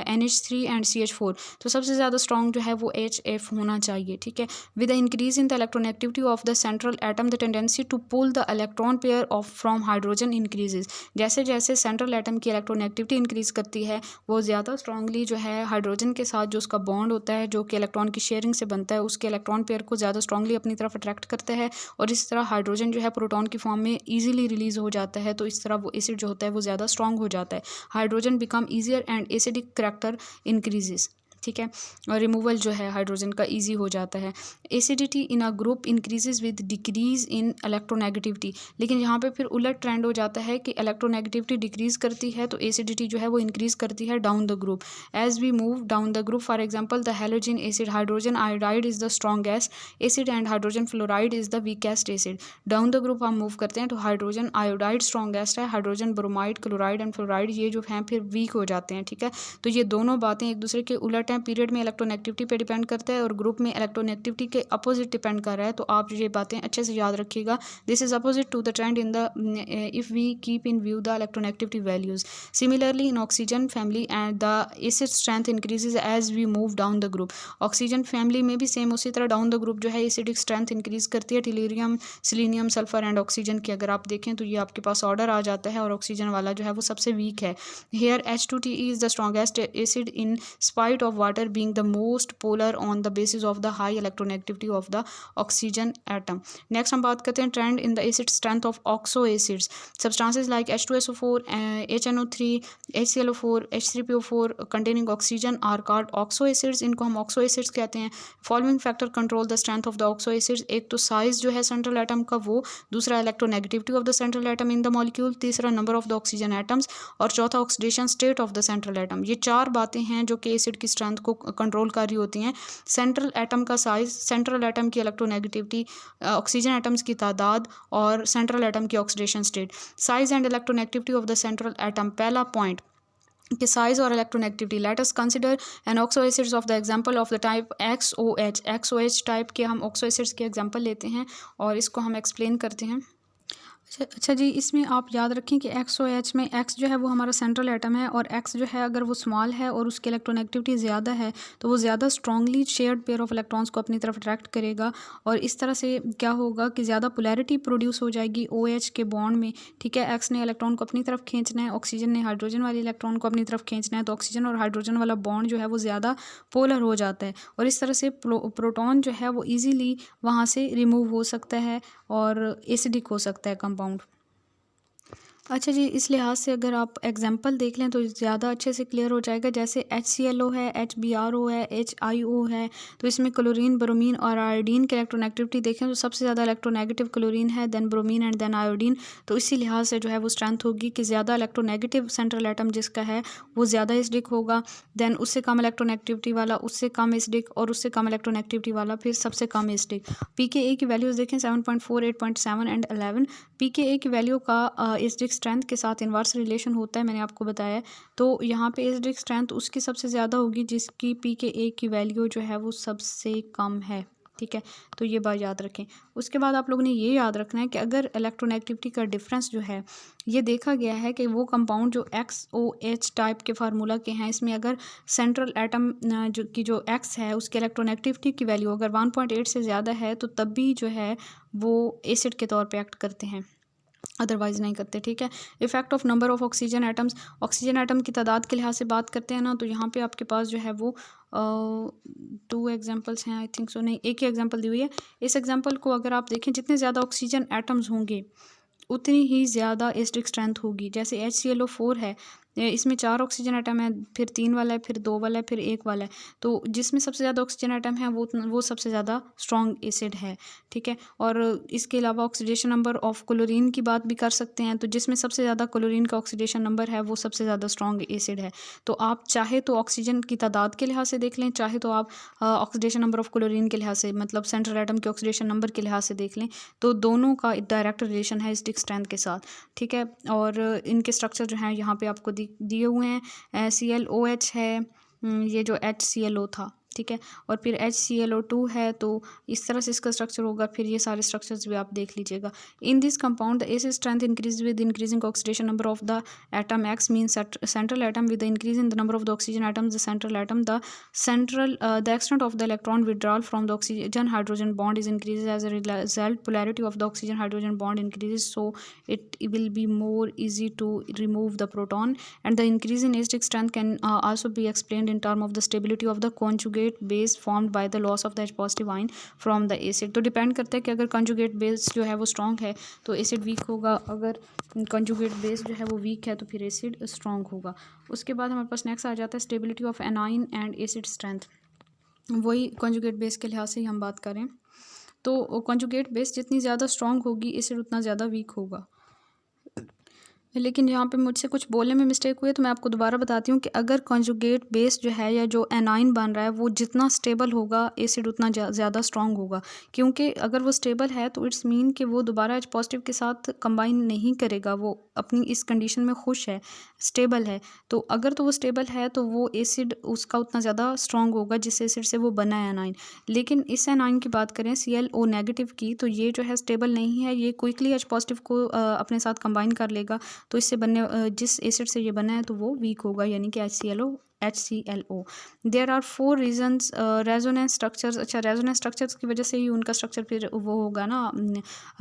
NH3 and CH4, तो सबसे ज़्यादा स्ट्रॉन्ग जो है वो HF होना चाहिए। ठीक है, with the increase in the electronegativity of the central atom the tendency to pull the electron pair of from hydrogen increases. जैसे जैसे सेंट्रल एटम की इलेक्ट्रोनेगेटिविटी इंक्रीज़ करती है वो ज़्यादा स्ट्रांगली जो है हाइड्रोजन के साथ जो उसका बॉन्ड होता है जो कि इलेक्ट्रॉन की शेयरिंग से बनता है उसके इलेक्ट्रॉन पेयर को ज़्यादा स्ट्रांगली अपनी तरफ अट्रैक्ट करता है, और इस तरह हाइड्रोजन जो है प्रोटॉन की फॉर्म में ईजिली रिलीज़ हो जाता है। तो इस तरह वो एसिड जो होता है वो ज़्यादा स्ट्रॉन्ग हो जाता है। Hydrogen become easier and acidic character increases. ठीक है, और रिमूवल जो है हाइड्रोजन का इजी हो जाता है। Acidity in a group increases with decrease in electronegativity. लेकिन यहाँ पे फिर उलट ट्रेंड हो जाता है कि इलेक्ट्रोनेगेटिविटी डिक्रीज करती है तो एसिडिटी जो है वो इंक्रीज करती है down the group. As we move down the group, for example the halogen acid, hydrogen iodide is the strongest acid and hydrogen fluoride is the weakest acid. Down the group हम move करते हैं तो hydrogen iodide strongest है, hydrogen bromide, chloride and fluoride ये जो हैं फिर week हो जाते हैं। ठीक है, तो ये दोनों बातें एक दूसरे के उलट पीरियड में इलेक्ट्रोनेगेटिविटी पे डिपेंड करता है और ग्रुप में इलेक्ट्रोनेगेटिविटी के अपोजिट डिपेंड कर रहा है। तो आप ये बातें अच्छे से याद रखिएगा। This is opposite to the trend in the if we keep in view the electronegativity values. Similarly in oxygen family and the acid strength increases as we move down the group. Oxygen family में भी same उसी तरह down the group जो है acidic strength increase करती है। Tellurium, selenium, sulphur and oxygen की अगर आप देखें तो ये आपके पास ऑर्डर आ जाता है और ऑक्सीजन वाला जो है वो सबसे वीक है। Here H2Te is the strongest acid in spite of water being the most polar on the basis of the high electronegativity of the oxygen atom। next हम बात करते हैं trend in the acid strength of oxo acids। substances like H2SO4, HNO3, HClO4, H3PO4 containing oxygen are called oxo acids। इनको हम oxo acids कहते हैं। following factor control the strength of the oxo acids। एक तो size जो है central atom का वो, दूसरा electronegativity of the central atom in the molecule, तीसरा number of the oxygen atoms और चौथा oxidation state of the central atom। ये चार बातें हैं जो कि एसिड की स्ट्रेंथ को कंट्रोल कर रही होती हैं। सेंट्रल एटम का साइज, सेंट्रल एटम की इलेक्ट्रोनेगेटिविटी, ऑक्सीजन एटम्स की तादाद और सेंट्रल एटम की oxidation state. Size and electronegativity of the central atom. पहला पॉइंट कि साइज और electronegativity. Let us consider N oxo acids of the example of the type XOH type के हम oxo acids के एग्जांपल लेते हैं और इसको हम एक्सप्लेन करते हैं। अच्छा जी, इसमें आप याद रखें कि XOH में X जो है वो हमारा सेंट्रल एटम है और X जो है अगर वो स्मॉल है और उसकी इलेक्ट्रोनेगेटिविटी ज़्यादा है तो वो ज़्यादा strongly shared pair of electrons को अपनी तरफ अट्रैक्ट करेगा और इस तरह से क्या होगा कि ज़्यादा पोलैरिटी प्रोड्यूस हो जाएगी OH के बॉन्ड में। ठीक है, X ने इलेक्ट्रॉन को अपनी तरफ खींचना है, ऑक्सीजन ने हाइड्रोजन वाले इलेक्ट्रॉन को अपनी तरफ खींचना है, तो ऑक्सीजन और हाइड्रोजन वाला बॉन्ड जो है वो ज़्यादा पोलर हो जाता है और इस तरह से प्रोटॉन जो है वो ईजीली वहाँ से रिमूव हो सकता है और एसिडिक हो सकता है कंपाउंड। अच्छा जी, इस लिहाज से अगर आप एग्जांपल देख लें तो ज़्यादा अच्छे से क्लियर हो जाएगा। जैसे HClO है, HBrO है, HIO है, तो इसमें क्लोरीन, ब्रोमीन और आयोडीन की इलेक्ट्रोनेगेटिविटी देखें तो सबसे ज़्यादा इलेक्ट्रोनेगेटिव क्लोरीन है, then bromine and then iodine. तो इसी लिहाज से जो है वो स्ट्रेंथ होगी कि ज़्यादा इलेक्ट्रोनेगेटिव सेंट्रल एटम जिसका है वो ज़्यादा एसिडिक होगा, देन उससे कम इलेक्ट्रोनेगेटिविटी वाला उससे कम एसिडिक, और उससे कम इलेक्ट्रोनेगेटिविटी वाला फिर सबसे कम एसिडिक। pKa की वैल्यूज़ देखें 7.4, 8.7 एंड 11। pKa की वैल्यू का एसिडिक स्ट्रेंथ के साथ इन्वर्स रिलेशन होता है, मैंने आपको बताया। तो यहाँ पे एसिडिक स्ट्रेंथ उसकी सबसे ज़्यादा होगी जिसकी pKa की वैल्यू जो है वो सबसे कम है, ठीक है। तो ये बात याद रखें। उसके बाद आप लोगों ने ये याद रखना है कि अगर इलेक्ट्रोनेगेटिविटी का डिफरेंस जो है ये देखा गया है कि वो कंपाउंड जो XOH टाइप के फार्मूला के हैं, इसमें अगर सेंट्रल एटम जो X है उसके इलेक्ट्रोनेगेटिविटी की वैल्यू अगर 1.8 से ज़्यादा है तो तब भी जो है वो एसिड के तौर पे एक्ट करते हैं, अदरवाइज नहीं करते, ठीक है। Effect of number of oxygen atoms, oxygen atom की तादाद के लिहाज से बात करते हैं ना, तो यहाँ पे आपके पास जो है वो 2 एग्जांपल्स हैं, आई थिंक सो, नहीं एक ही एग्जांपल दी हुई है। इस एग्जांपल को अगर आप देखें, जितने ज़्यादा ऑक्सीजन एटम्स होंगे उतनी ही ज़्यादा एसिडिक स्ट्रेंथ होगी। जैसे HClO4 है, इसमें 4 ऑक्सीजन एटम है, फिर 3 वाला है, फिर 2 वाला है, फिर 1 वाला है। तो जिसमें सबसे ज़्यादा ऑक्सीजन एटम है वो सबसे ज़्यादा स्ट्रॉन्ग एसिड है, ठीक है। और इसके अलावा ऑक्सीडेशन नंबर ऑफ क्लोरीन की बात भी कर सकते हैं, तो जिसमें सबसे ज़्यादा क्लोरीन का ऑक्सीडेशन नंबर है वो सबसे ज़्यादा स्ट्रॉन्ग एसिड है। तो आप चाहे तो ऑक्सीजन की तादाद के लिहाज से देख लें, चाहे तो आप ऑक्सीडेशन नंबर ऑफ क्लोरीन के लिहाज से, मतलब सेंट्रल एटम के ऑक्सीडेशन नंबर के लिहाज से देख लें, तो दोनों का डायरेक्ट रिलेशन है एसिडिक स्ट्रेंथ के साथ, ठीक है। और इनके स्ट्रक्चर जो हैं यहाँ पे आपको दिए हुए हैं। ClOH है, ये जो HClO था, ठीक है। और फिर HClO2 है, तो इस तरह से इसका स्ट्रक्चर होगा। फिर ये सारे स्ट्रक्चर्स भी आप देख लीजिएगा। In this compound the acid strength increase with increasing oxidation number of the atom X means central atom with the increase in the number of the oxygen atoms the central atom the extent of the electron withdrawal from the oxygen hydrogen bond is increases as a result polarity of the oxygen hydrogen bond increases, so it will be more easy to remove the proton. And the increase in acidic strength can also be explained in terms of the stability of the conjugate base formed by the loss of the H positive ion from the acid. तो depend करता है कि अगर conjugate base जो है वो strong है तो एसिड वीक होगा, अगर conjugate base जो है वो वीक है तो फिर एसिड स्ट्रॉन्ग होगा। उसके बाद हमारे पास नेक्स्ट आ जाता है stability of anion and acid strength. वही कॉन्जुगेट बेस के लिहाज से ही हम बात करें तो कॉन्जुगेट बेस जितनी ज़्यादा स्ट्रॉन्ग होगी एसिड उतना ज़्यादा वीक होगा। लेकिन यहाँ पे मुझसे कुछ बोलने में मिस्टेक हुई है, तो मैं आपको दोबारा बताती हूँ कि अगर कॉन्जुगेट बेस जो है या जो एनाइन बन रहा है वो जितना स्टेबल होगा एसिड उतना ज़्यादा स्ट्रॉन्ग होगा। क्योंकि अगर वो स्टेबल है तो इट्स मीन कि वो दोबारा H पॉजिटिव के साथ कंबाइन नहीं करेगा, वो अपनी इस कंडीशन में खुश है, स्टेबल है। तो अगर तो वो स्टेबल है तो वो एसिड उसका उतना ज़्यादा स्ट्रॉन्ग होगा जिस एसिड से वो बना है एनाइन। लेकिन इस एनाइन की बात करें ClO नेगेटिव की, तो ये जो है स्टेबल नहीं है, ये क्विकली H पॉजिटिव को अपने साथ कंबाइन कर लेगा। तो इससे बनने जिस एसिड से ये बना है तो वो वीक होगा, यानी कि HClO। There are 4 reasons resonance structures. अच्छा, रेजोनेंस स्ट्रक्चर्स की वजह से ही उनका स्ट्रक्चर फिर वो होगा ना,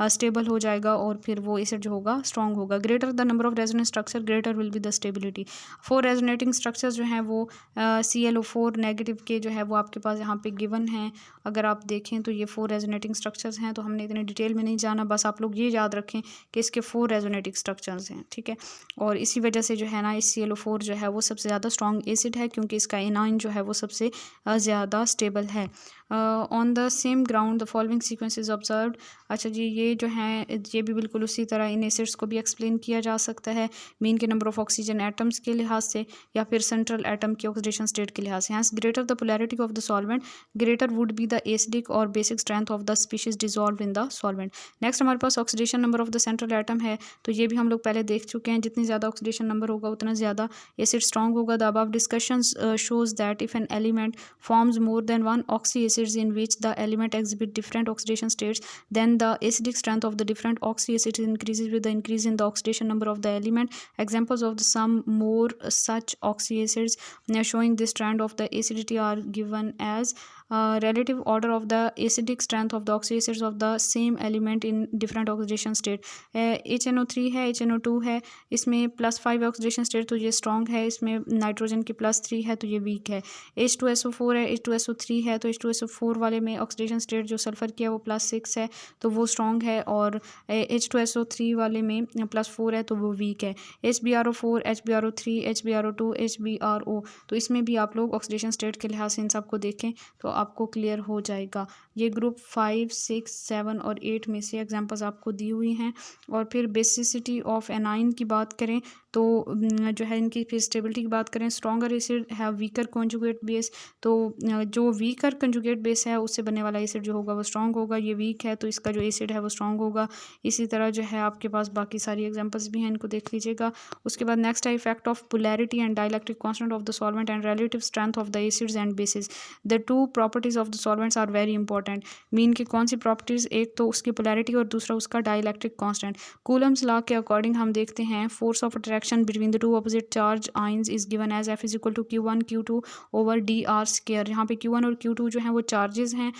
स्टेबल हो जाएगा और फिर वो एसिड जो होगा स्ट्रॉन्ग होगा। Greater the number of resonance structure greater will be the stability. 4 resonating structures जो हैं वो ClO4 नेगेटिव के जो है वो आपके पास यहाँ पे गिवन हैं। अगर आप देखें तो ये 4 रेजोनेटिंग स्ट्रक्चर्स हैं, तो हमने इतने डिटेल में नहीं जाना, बस आप लोग ये याद रखें कि इसके 4 रेजोनेटिंग स्ट्रक्चर्स हैं, ठीक है। और इसी वजह से जो है ना इस ClO4 जो है वो सबसे ज़्यादा स्ट्रॉन्ग एसिड है, क्योंकि इसका एनाइन जो है वो सबसे ज़्यादा स्टेबल है। On the same ground the following sequence is observed. अच्छा जी, ये जो है ये भी बिल्कुल उसी तरह इन एसिड्स को भी एक्सप्लेन किया जा सकता है मीन के नंबर ऑफ ऑक्सीजन एटम्स के लिहाज से या फिर सेंट्रल एटम के ऑक्सीडेशन स्टेट के लिहाज से। Hence greater the polarity of the solvent greater would be the acidic और basic strength of the species dissolve in the solvent. Next हमारे पास oxidation number of the central atom है, तो ये भी हम लोग पहले देख चुके हैं, जितनी ज़्यादा ऑक्सीडेशन नंबर होगा उतना ज़्यादा एसिड स्ट्रॉन्ग होगा। The above discussions shows that if an element forms more than one oxyacids in which the element exhibit different oxidation states, then the acidic strength of the different oxyacids increases with the increase in the oxidation number of the element. Examples of the some more such oxyacids showing this trend of the acidity are given as relative order of the acidic strength of the oxy acids of the same element in different oxidation state. HNO3 है, HNO2 है, इसमें +5 oxidation state तो ये strong है, इसमें nitrogen की +3 है तो ये वीक है. H2SO4 है, H2SO3 है तो H2SO4 वाले में ऑक्सीडेशन स्टेट जो सल्फर की है वो +6 है तो वो स्ट्रॉन्ग है, और H2SO3 वाले में +4 है तो वो वीक है. HbRO4, HbRO3, HbRO2, HbRO, तो इसमें भी आप लोग ऑक्सीडेशन स्टेट के लिहाज से इन सबको देखें तो आपको क्लियर हो जाएगा. ये ग्रुप 5, 6, 7 और 8 में से एग्जांपल्स आपको दी हुई हैं. और फिर बेसिसिटी ऑफ एनाइन की बात करें तो जो है इनकी फिर स्टेबिलिटी की बात करें, स्ट्रॉन्गर एसिड है वीकर कॉन्जुगेट बेस, तो जो वीकर कंजुगेट बेस है उससे बनने वाला एसिड जो होगा वो स्ट्रॉन्ग होगा. ये वीक है तो इसका जो एसिड है वो स्ट्रॉन्ग होगा. इसी तरह जो है आपके पास बाकी सारी एग्जांपल्स भी हैं, इनको देख लीजिएगा. उसके बाद नेक्स्ट है effect of polarity and dielectric constant of the solvent and relative strength of the acids and bases. The two properties of the solvents are very important. Mean की कौन सी प्रॉपर्टीज, एक तो उसकी पोलैरिटी और दूसरा उसका डाइलेक्ट्रिक कांस्टेंट. कूलम्स लॉ के according हम देखते हैं force of attraction between the two opposite charge ions is given as F is equal to Q1 Q2 over dr². यहाँ पे Q1 और Q2 जो है वो चार्जेस हैं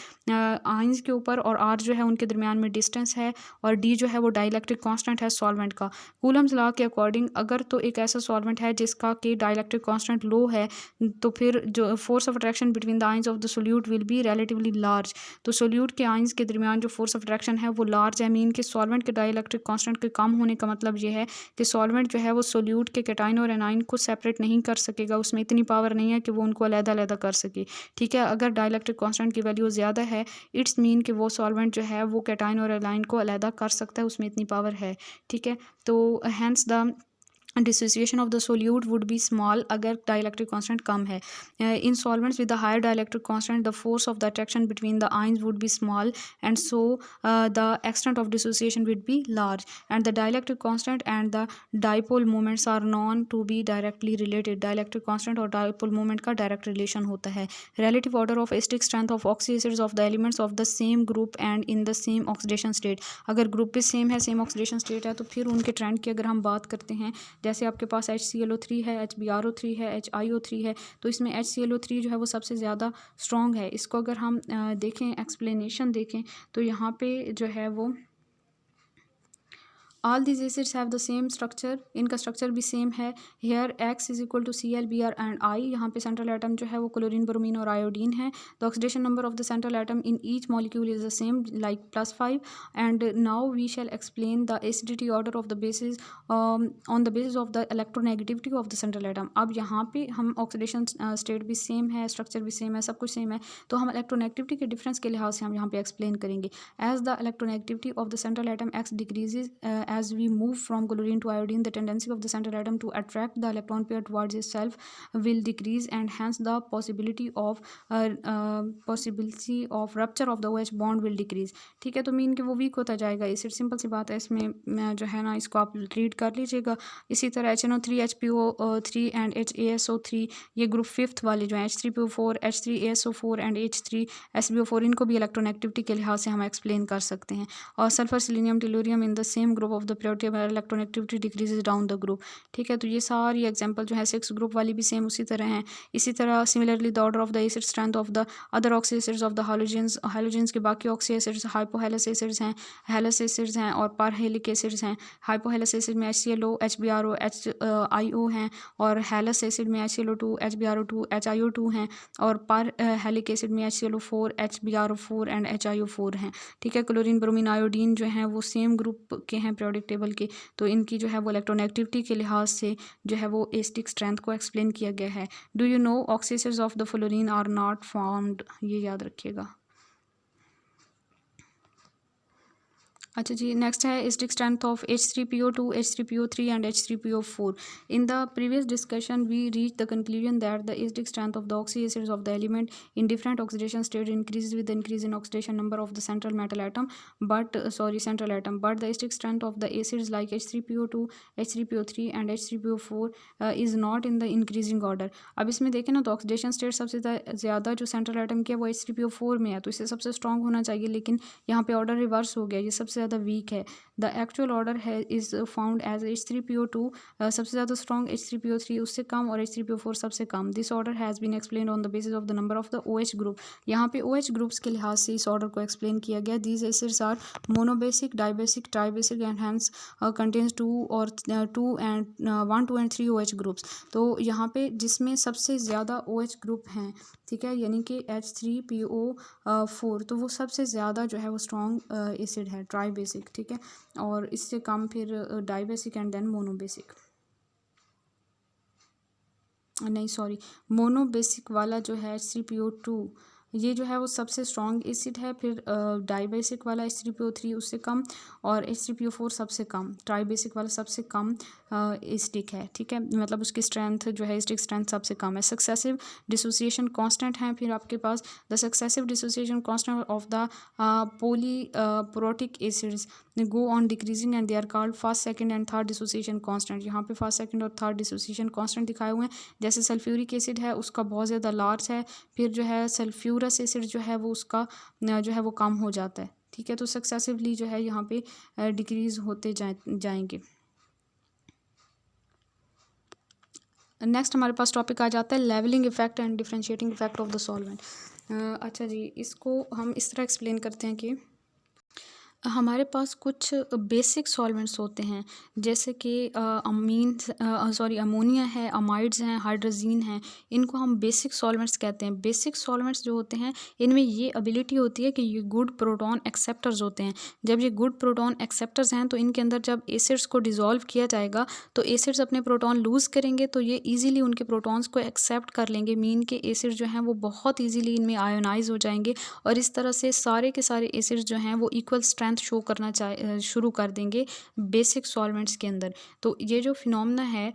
आइंस के ऊपर, और R जो है उनके दरमियान में डिस्टेंस है, और D जो है वो डाइलेक्ट्रिक कांस्टेंट है सॉल्वेंट का. कूलम्स लॉ के अकॉर्डिंग अगर तो एक ऐसा सॉल्वेंट है जिसका कि डाइलेक्ट्रिक कांस्टेंट लो है तो फिर जो force of attraction between the ions of the solute will be relatively large. तो सोल्यूट के आइंस के दरमियान जो फोर्स ऑफ अट्रैक्शन है वो लार्ज है. मीन के सॉल्वेंट के डाइलेक्ट्रिक कांस्टेंट के कम होने का मतलब ये है कि सॉल्वेंट जो है वो सोल्यूट के कैटाइन और एनाइन को सेपरेट नहीं कर सकेगा, उसमें इतनी पावर नहीं है कि वो उनको अलग-अलग कर सके. ठीक है, अगर डाइलेक्ट्रिक कांस्टेंट की वैल्यू ज़्यादा है इट्स मीन कि वो सॉल्वेंट जो है वो कैटाइन और एनाइन को अलग कर सकता है, उसमें इतनी पावर है. ठीक है, तो hence the dissociation of the solute would be small अगर dielectric constant कम है. In solvents with a higher dielectric constant the force of the attraction between the ions would be small and so the extent of dissociation would be large, and the dielectric constant and the dipole moments are known to be directly related. dielectric constant और dipole moment का direct relation होता है. relative order of acidic strength of oxy acids of the elements of the same group and in the same oxidation state. अगर group भी same है, same oxidation state है, तो फिर उनके ट्रेंड की अगर हम बात करते हैं, जैसे आपके पास HClO3 है, HbRO3 है, HiO3 है, तो इसमें HClO3 जो है वो सबसे ज़्यादा स्ट्रॉन्ग है. इसको अगर हम देखें, एक्सप्लेनेशन देखें तो यहाँ पे जो है वो all these acids have the same structure, इनका स्ट्रक्चर भी सेम है. Here X is equal to Cl, Br and I. यहाँ पे सेंट्रल एटम जो है वो क्लोरीन, ब्रोमीन और आयोडीन है. The oxidation number of the central atom in each molecule is the same like +5. And now we shall explain the acidity order of the basis on the basis of the electronegativity of the central atom. अब यहाँ पे हम oxidation state भी same है, structure भी same है, सब कुछ सेम है, तो हम इलेक्ट्रोनेगेटिविटी के डिफरेंस के लिहाज से हम यहाँ पे एक्सप्लेन करेंगे. As the electronegativity of the central atom X decreases as we move from chlorine to iodine, the tendency of the central atom to attract the electron pair towards itself will decrease, and hence the possibility of rupture of the OH bond will decrease. ठीक है, तो mean कि वो week होता जाएगा. Acid simple सी बात है, इसमें जो है ना इसको आप रीड कर लीजिएगा. इसी तरह HNO3, HPO3 एंड HaSO3 ये ग्रुप 5th वाले जो हैं H3PO4, H3ASO4 एंड H3SbO4 इनको भी इलेक्ट्रोनेगेटिविटी के लिहाज से हम एक्सप्लेन कर सकते हैं. और sulphur, selenium, tellurium in the same group of the purity electronegativity decreases down the group. ठीक है, तो ये सारी एग्जांपल जो है 6 ग्रुप वाली भी सेम उसी तरह हैं. इसी तरह similarly the order of the acid strength of the other oxy acids of the halogens के बाकी ऑक्सी एसिड्स हाइपोहेलस एसिड्स हैं, हेलस एसिड्स हैं और परहेलिक एसिड्स हैं. हाइपोहेलस एसिड में HClO, HbRO, HiO हैं, और हेलस एसिड में HClO2, HbRO2, HiO2 हैं, और परहेलिक एसिड में HClO4, HbRO4 एंड HiO4 हैं. ठीक है, क्लोरीन, ब्रोमीन, आयोडीन जो हैं वो सेम ग्रुप के हैं पीरियोडिक टेबल के, तो इनकी जो है वो इलेक्ट्रोनेगेटिविटी के लिहाज से जो है वो एसिडिक स्ट्रेंथ को एक्सप्लेन किया गया है. Do you know oxy acids of the fluorine are not formed, ये याद रखिएगा. अच्छा जी, नेक्स्ट है acidic strength of H3PO2, H3PO3 and H3PO4. In the previous discussion we reach the conclusion that the acidic strength of the oxy acids of the element in different oxidation state increases with increase in oxidation number of the central metal atom but the acidic strength of the acids like H3PO2, H3PO3 and H3PO4 is not in the increasing order. अब इसमें देखें ना तो oxidation state सबसे ज़्यादा जो central atom की है वो H3PO4 में है, तो इसे सबसे स्ट्रॉन्ग होना चाहिए, लेकिन यहाँ पे ऑर्डर रिवर्स हो गया. ये सबसे ज़्यादा वीक है। द एक्चुअल ऑर्डर है इज़ फाउंड एज H3PO2 सबसे ज़्यादा स्ट्रॉन्ग, H3PO3 उससे कम और H3PO4 सबसे कम। This order has been explain on the basis of the number of the OH group. यहाँ पे OH ग्रुप्स के लिहाज से इस ऑर्डर को एक्सप्लेन किया गया। These acids are monobasic, dibasic, tribasic and hence contains 1, 2 and 3 OH groups. तो यहाँ पे जिसमें सबसे ज़्यादा OH ग्रुप हैं, ठीक है, यानी कि H3PO4, तो वो सबसे ज़्यादा जो है वो स्ट्रॉन्ग एसिड है, ट्राइबेसिक, ठीक है, और इससे कम फिर डाइबेसिक एंड देन मोनोबेसिक, नहीं सॉरी, मोनोबेसिक वाला जो है H3PO2 ये जो है वो सबसे स्ट्रॉन्ग एसिड है। फिर डाइबेसिक वाला H3PO3 उससे कम और H3PO4 सबसे कम। ट्राइबेसिक वाला सबसे कम एसिडिक है, ठीक है, मतलब उसकी स्ट्रेंथ जो है एसिडिक स्ट्रेंथ सबसे कम है। सक्सेसिव डिसोसिएशन कांस्टेंट है फिर आपके पास। The successive dissociation constant of the polyprotic acids go on decreasing and they are called first, second and third dissociation constant. यहाँ पे फर्स्ट, सेकंड और थर्ड डिसोसिएशन कांस्टेंट दिखाए हुए हैं। जैसे सल्फ्यूरिक एसिड है उसका बहुत ज़्यादा लार्ज है, फिर जो है सल्फ्यूरस एसिड जो है वो उसका जो है वो कम हो जाता है, ठीक है। तो सक्सेसिवली जो है यहाँ पे डिक्रीज होते जाएंगे। नेक्स्ट हमारे पास टॉपिक आ जाता है levelling effect and differentiating effect of the solvent. अच्छा जी, इसको हम इस तरह एक्सप्लेन करते हैं कि हमारे पास कुछ बेसिक सॉल्वेंट्स होते हैं, जैसे कि अमोनिया है, अमाइड्स हैं, हाइड्रोजीन हैं, इनको हम बेसिक सॉल्वेंट्स कहते हैं। बेसिक सॉल्वेंट्स जो होते हैं इनमें ये एबिलिटी होती है कि ये गुड प्रोटॉन एक्सेप्टर्स होते हैं। जब ये गुड प्रोटॉन एक्सेप्टर्स हैं तो इनके अंदर जब एसिड्स को डिज़ोल्व किया जाएगा तो एसिड्स अपने प्रोटॉन लूज़ करेंगे, तो ये ईजिली उनके प्रोटॉन्स को एक्सेप्ट कर लेंगे। मीन के एसिड्स जो हैं वो बहुत ईजिली इनमें आयोनाइज हो जाएंगे और इस तरह से सारे के सारे एसिड्स जो हैं वो इक्वल स्ट्रेंथ शो करना शुरू कर देंगे बेसिक सॉल्वेंट्स के अंदर। तो ये जो फिनोमेना है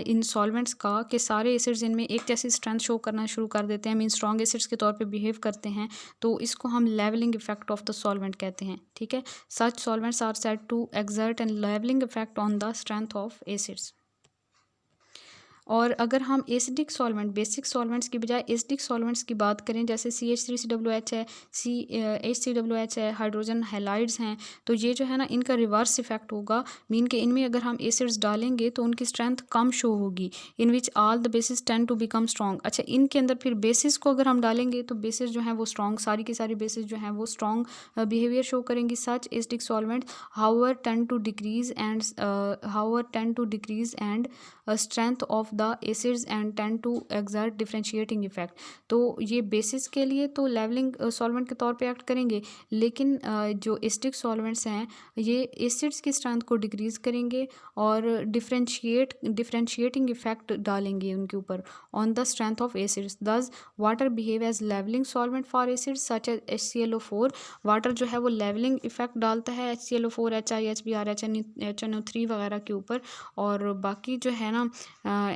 इन सॉल्वेंट्स का कि सारे एसिड्स इनमें एक जैसी स्ट्रेंथ शो करना शुरू कर देते हैं, मीन स्ट्रॉन्ग एसिड्स के तौर पे बिहेव करते हैं, तो इसको हम levelling effect of the solvent कहते हैं, ठीक है। Such solvents are said to exert an levelling effect on the strength of acids. और अगर हम एसिडिक सॉल्वेंट, बेसिक सॉल्वेंट्स की बजाय एसिडिक सॉल्वेंट्स की बात करें, जैसे CH3COOH है, HCOOH है, हाइड्रोजन हैलाइड्स हैं, तो ये जो है ना इनका रिवर्स इफेक्ट होगा। मीन के इनमें अगर हम एसिड्स डालेंगे तो उनकी स्ट्रेंथ कम शो होगी, in which all the bases tend to become strong. अच्छा, इनके अंदर फिर बेसिस को अगर हम डालेंगे तो बेसिस जो है वो स्ट्रॉन्ग, सारी की सारी बेसिस जो हैं वो स्ट्रॉन्ग बिहेवियर शो करेंगी। Such acidic solvent however tend to decrease and strength of the acids and tend to exert differentiating effect. तो ये बेसिस के लिए तो लेवलिंग सॉल्वेंट के तौर पे एक्ट करेंगे, लेकिन जो एसिडिक सॉल्वेंट्स हैं ये एसिड्स की स्ट्रेंथ को डिक्रीज करेंगे और डिफरेंशिएटिंग इफेक्ट डालेंगे उनके ऊपर on the strength of acids. Thus water behave as levelling solvent for acids such as HClO4। Water जो है वो लेवलिंग इफेक्ट डालता है HClO4, HI, HBr, HNO3 वगैरह के ऊपर, और बाकी जो है ना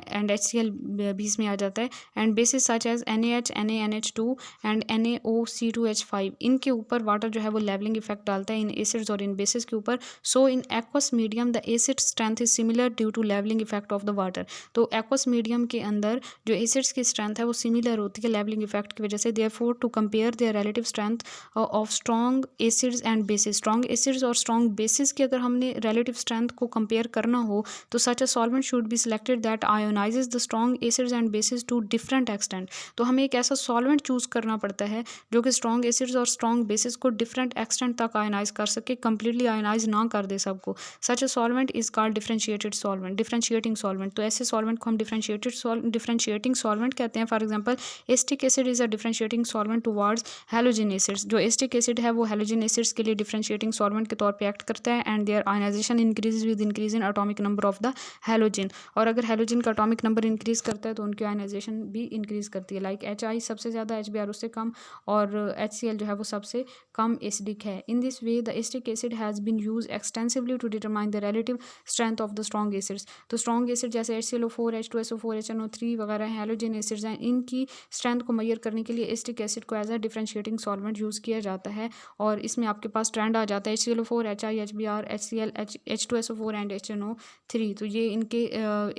एंड HCl भी इसमें आ जाता है। And bases such as NaH, NaNH2 and NaOC2H5, इनके ऊपर वाटर जो है वो लेवलिंग इफेक्ट डालता है इन एसिड्स और इन बेसिस के ऊपर। So in aqueous medium the acid strength is similar due to levelling effect of the water. तो एक्वस मीडियम के अंदर जो एसिड्स की स्ट्रेंथ है वो सिमिलर होती है लेवलिंग इफेक्ट की वजह से। Therefore to compare their relative strength of strong acids and bases, strong acids और स्ट्रॉन्ग बेसिस की अगर हमने रिलेटिव स्ट्रेंथ को कंपेयर करना हो तो such a solvent should be selected that ionises the strong acids and bases to different extent. तो हमें एक ऐसा सॉल्वेंट चूज करना पड़ता है जो कि स्ट्रॉन्ग एसिड्स और स्ट्रॉन्ग बेसिस को डिफरेंट एक्सटेंट तक आयोनाइज कर सके, कंप्लीटली आयोनाइज ना कर दे सबको। Such a solvent is called differentiated solvent, differentiating solvent. तो ऐसे सॉल्वेंट को हम डिफरेंशिएटिंग सॉल्वेंट कहते हैं। For example acetic acid is a differentiating solvent towards halogen acids. जो एसिटिक एसिड है वो हैलोजन एसिड्स के लिए डिफरेंशिएटिंग सॉल्वेंट के तौर पे एक्ट करता है and their ionisation increases with increase in atomic number of the halogen. और अगर हैलोजन का एटॉमिक नंबर इंक्रीज करता है तो उनकी आयोनाइजेशन भी इंक्रीज करती है। लाइक HI सबसे ज़्यादा, HBr उससे कम, और HCl जो है वो सबसे कम एसिडिक है। In this way the acetic acid has been use extensively to determine the relative strength of the strong acids. तो स्ट्रॉन्ग एसिड जैसे HClO4, H2SO4, HNO3 वगैरह हैलोजन एसिड्स हैं, इनकी स्ट्रेंथ को मेजर करने के लिए एसिटिक एसिड को as a differentiating solvent use किया जाता है। और इसमें आपके पास ट्रेंड आ जाता है HClO4, HI, HBr, HCl, H2SO4 and HNO3। तो ये इनके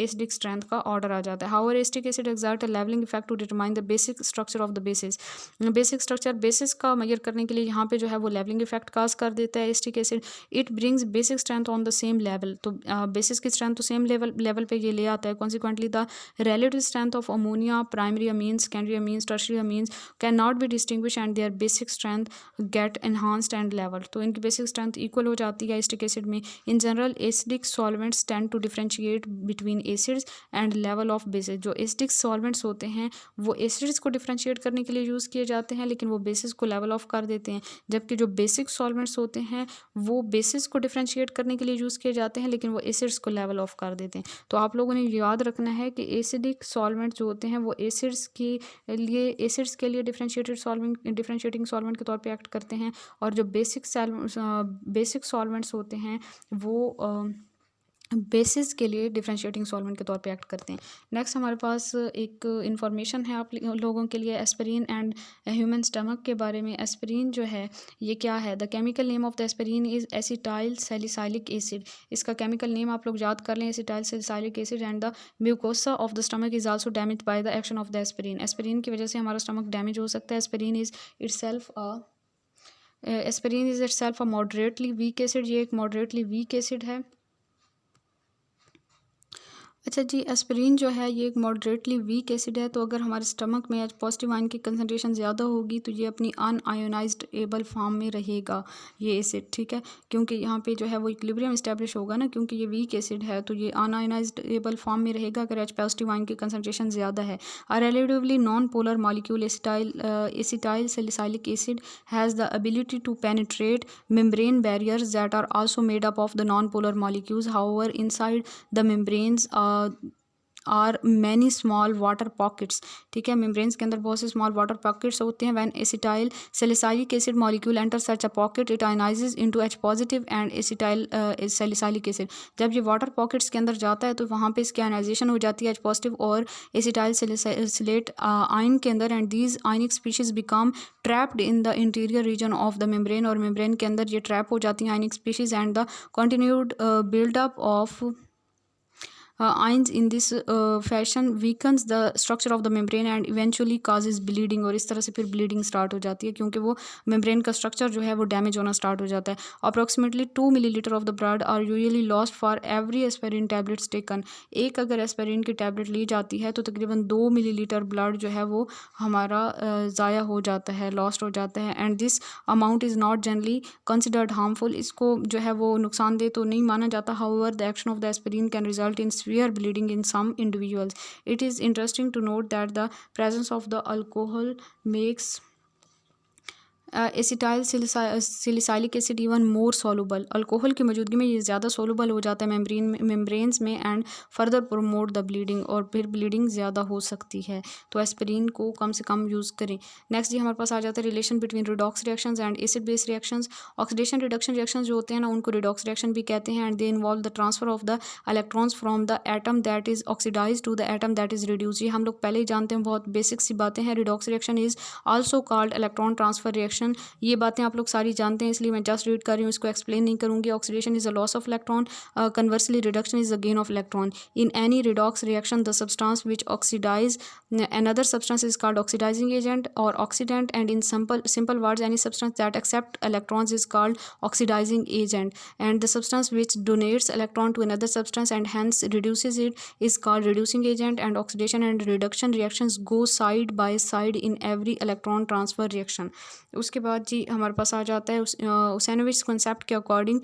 एसिडिक स्ट्रेंथ का ऑर्डर आ जाता है। However acetic acid exert a levelling effect to determine the basic structure of the bases. Basic structure bases का मेजर करने के लिए यहाँ पे जो है वो लेवलिंग इफेक्ट काज कर देता है acetic acid. It brings basic strength on the same level, तो बेसिस की स्ट्रेंथ तो सेम लेवल पे ये ले आता है। Consequently the relative strength of ammonia, primary amines, secondary amines, tertiary amines cannot be distinguished and their basic strength get enhanced and leveled। तो इनकी बेसिक स्ट्रेंथ इक्वल हो जाती है एसिटिक एसिड में। In general acidic solvents tend to differentiate between acids and level of bases. जो acidic solvents होते हैं वो एसिड्स को डिफरेंशिएट करने के लिए यूज़ किए जाते हैं, लेकिन वो बेसिस को लेवल ऑफ कर देते हैं। जबकि जो बेसिक सॉल्वेंट्स होते हैं वो बेसिस को डिफरेंशिएट करने के लिए यूज़ किए जाते हैं, लेकिन वो एसिड्स को लेवल ऑफ कर देते हैं। तो आप लोगों ने याद रखना है कि एसिडिक सॉल्वेंट जो होते हैं वो एसिड्स के लिए डिफरेंशिएटिंग सॉल्वेंट के तौर पे एक्ट करते हैं, और जो बेसिक सॉल्वेंट्स होते हैं वो बेसिस के लिए डिफरेंशिएटिंग सॉल्वेंट के तौर पे एक्ट करते हैं। नेक्स्ट हमारे पास एक इंफॉर्मेशन है आप लोगों के लिए एस्पिरिन एंड ह्यूमन स्टमक के बारे में। एस्पिरिन जो है ये क्या है? The chemical name of the aspirin is acetyl salicylic acid. इसका केमिकल नेम आप लोग याद कर लें, acetyl salicylic acid. And the mucosa of the stomach is also damage by the action of the aspirin. Aspirin की वजह से हमारा स्टमक डैमेज हो सकता है। Aspirin is itself a moderately weak acid. ये एक मॉडरेटली वीक एसिड है। अच्छा जी, एस्पिरिन जो है ये एक मॉडरेटली वीक एसिड है, तो अगर हमारे स्टमक में एच पॉजिटिव आयन की कंसनट्रेशन ज़्यादा होगी तो ये अपनी अनआयोनाइज्ड एबल फॉर्म में रहेगा ये एसिड, ठीक है, क्योंकि यहाँ पे जो है वो इक्विलिब्रियम इस्टेब्लिश होगा ना, क्योंकि ये वीक एसिड है तो ये अनआयोनाइज्ड एबल फॉर्म में रहेगा अगर एच पॉजिटिव आयन की कंसनट्रेशन ज़्यादा है। A relatively non polar molecule acetyl salicylic acid has the ability to penetrate membrane barriers that are also made up of the non-polar molecules. However, inside the membranes are many small water pockets, ठीक है, membranes के अंदर बहुत से small water pockets होते हैं। When acetyl salicylic acid molecule enter such a pocket it ionises into H positive and acetyl salicylic acid. जब ये वाटर पॉकेट्स के अंदर जाता है तो वहाँ पे इसकी आयनाइजेशन हो जाती है H पॉजिटिव और एसिटाइल सैलिसाइलेट आयन के अंदर, and these ionic species become trapped in the interior region of the membrane, और मेम्ब्रेन के अंदर ये ट्रैप हो जाती हैं ionic species. And the continued buildup of ions in this fashion weakens the structure of the membrane and eventually causes bleeding। और इस तरह से फिर bleeding स्टार्ट हो जाती है क्योंकि वो membrane का structure जो है वो डैमेज होना स्टार्ट हो जाता है। Approximately 2 milliliter of the blood are usually lost for every aspirin tablets taken। एक अगर एस्पिरिन की टैबलेट ली जाती है तो तकरीबन 2 मिलीलीटर ब्लड जो है वो हमारा ज़ाया हो जाता है, लॉस्ट हो जाता है। And this amount is not generally considered harmful. इसको जो है वो नुकसानदेह तो नहीं माना जाता। However the action of the aspirin can result in severe bleeding in some individuals। It is interesting to note that the presence of the alcohol makes acetyl salicylic acid even more soluble. Alcohol की मौजूदगी में ये ज़्यादा soluble हो जाता है membranes में and further promote the bleeding, और फिर ब्लीडिंग ज़्यादा हो सकती है। तो एस्पिरिन को कम से कम यूज़ करें। नेक्स्ट जी हमारे पास आ जाता है relation between redox reactions and acid base reactions. Oxidation reduction reactions जो होते हैं ना उनको रिडॉक्स रिएक्शन भी कहते हैं। And they involve the transfer of the electrons from the atom that is oxidise to the atom that is reduce. ये हम लोग पहले ही जानते हैं, बहुत बेसिक सी बातें हैं। Redox reaction is also called electron transfer reaction. ये बातें आप लोग सारी जानते हैं इसलिए मैं जस्ट रीड कर रही हूँ, इसको एक्सप्लेन नहीं करूँगी। Oxidation is a loss of electron, conversely reduction is a gain of electron. In any redox reaction the substance which oxidise another substance is called oxidizing agent or oxidant, and in simple words any substance that accept electrons is called oxidizing agent, and the substance which donates electron to another substance and hence reduces it is called reducing agent। And oxidation and reduction reactions go side by side in every electron transfer reaction। उसके बाद जी हमारे पास आ जाता है Usanovich concept के according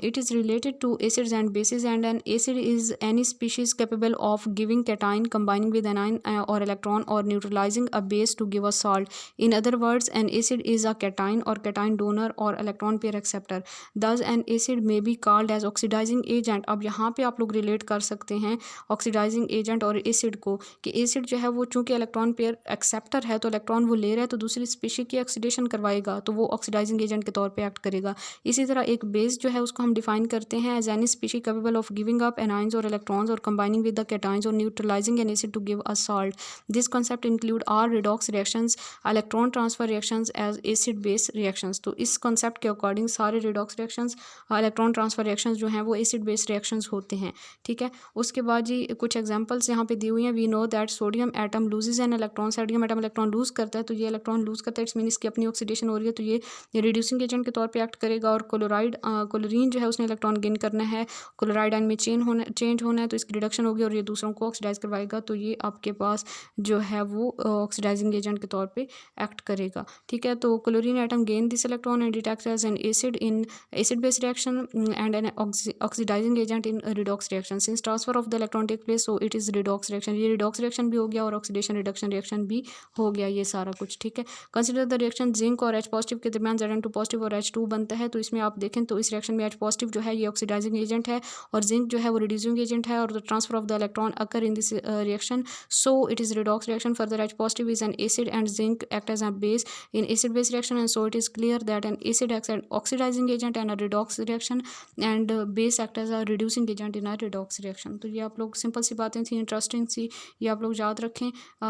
it is related to acids and bases, and an acid is any species capable of giving cation combining with anion or electron or neutralizing a base to give a salt। In other words an acid is a cation or cation donor or electron pair acceptor। Thus an acid may be called as oxidizing agent। अब यहाँ पे आप लोग relate कर सकते हैं oxidising agent और acid को, कि एसिड जो है वो चूँकि इलेक्ट्रॉन पेयर एक्सेप्टर है तो इलेक्ट्रॉन वो ले रहा है तो दूसरी स्पीशी की ऑक्सीडेशन करवाएगा तो वो ऑक्सीडाइजिंग एजेंट के तौर पे एक्ट करेगा। इसी तरह एक बेस जो है उसको हम डिफाइन करते हैं as any species capable of giving up anions और इलेक्ट्रॉन्स और कंबाइनिंग विद द कैटाइंस और neutralising an acid to give a salt. This concept include are redox reactions, electron transfer reactions as acid base reactions. तो इस concept के according सारे redox reactions, electron transfer reactions जो हैं वो acid base reactions होते हैं। ठीक है, उसके बाद जी कुछ एग्जांपल्स यहाँ पे दी हुई हैं। We know that sodium atom loses an electron, sodium atom electron lose करता है, तो ये इलेक्ट्रॉन लूज करता है, इट्स मीन इसकी अपनी ऑक्सीडेशन हो रही है, तो ये रिड्यूसिंग एजेंट के तौर पे एक्ट करेगा। और क्लोरीन जो है उसने इलेक्ट्रॉन गेन करना है, क्लोराइड आयन में चेंज होना है, तो इसकी रिडक्शन होगी और ये दूसरों को ऑक्सीडाइज करवाएगा, तो ये आपके पास जो है वो ऑक्सीडाइजिंग एजेंट के तौर पे एक्ट करेगा। ठीक है, तो chlorine atom gain this electron and it acts as an acid in acid base reaction and an oxidising agent in redox reaction. Since transfer of the electron take place so it is redox reaction, ये redox reaction भी हो गया और oxidation reduction reaction भी हो गया, ये सारा कुछ। ठीक है, कंसिडर द रिएक्शन जिंक और H पॉजिटिव के दरमियान Zn2 पॉजिटिव और H2 बनता है। तो इसमें आप देखें तो इस रिएक्शन में H पॉजिटिव जो है ये ऑक्सीडाइजिंग एजेंट है और जिंक जो है वो रिड्यूसिंग एजेंट है, और the transfer of the electron occur in this reaction, so it is redox reaction. Further H positive is an acid and zinc act as a base in acid base reaction, and so it is clear that an acid acts as an oxidizing agent and a redox reaction and base act as a reducing agent in a redox reaction। तो ये आप लोग simple सी बातें थी, interesting सी, ये आप लोग याद रखें।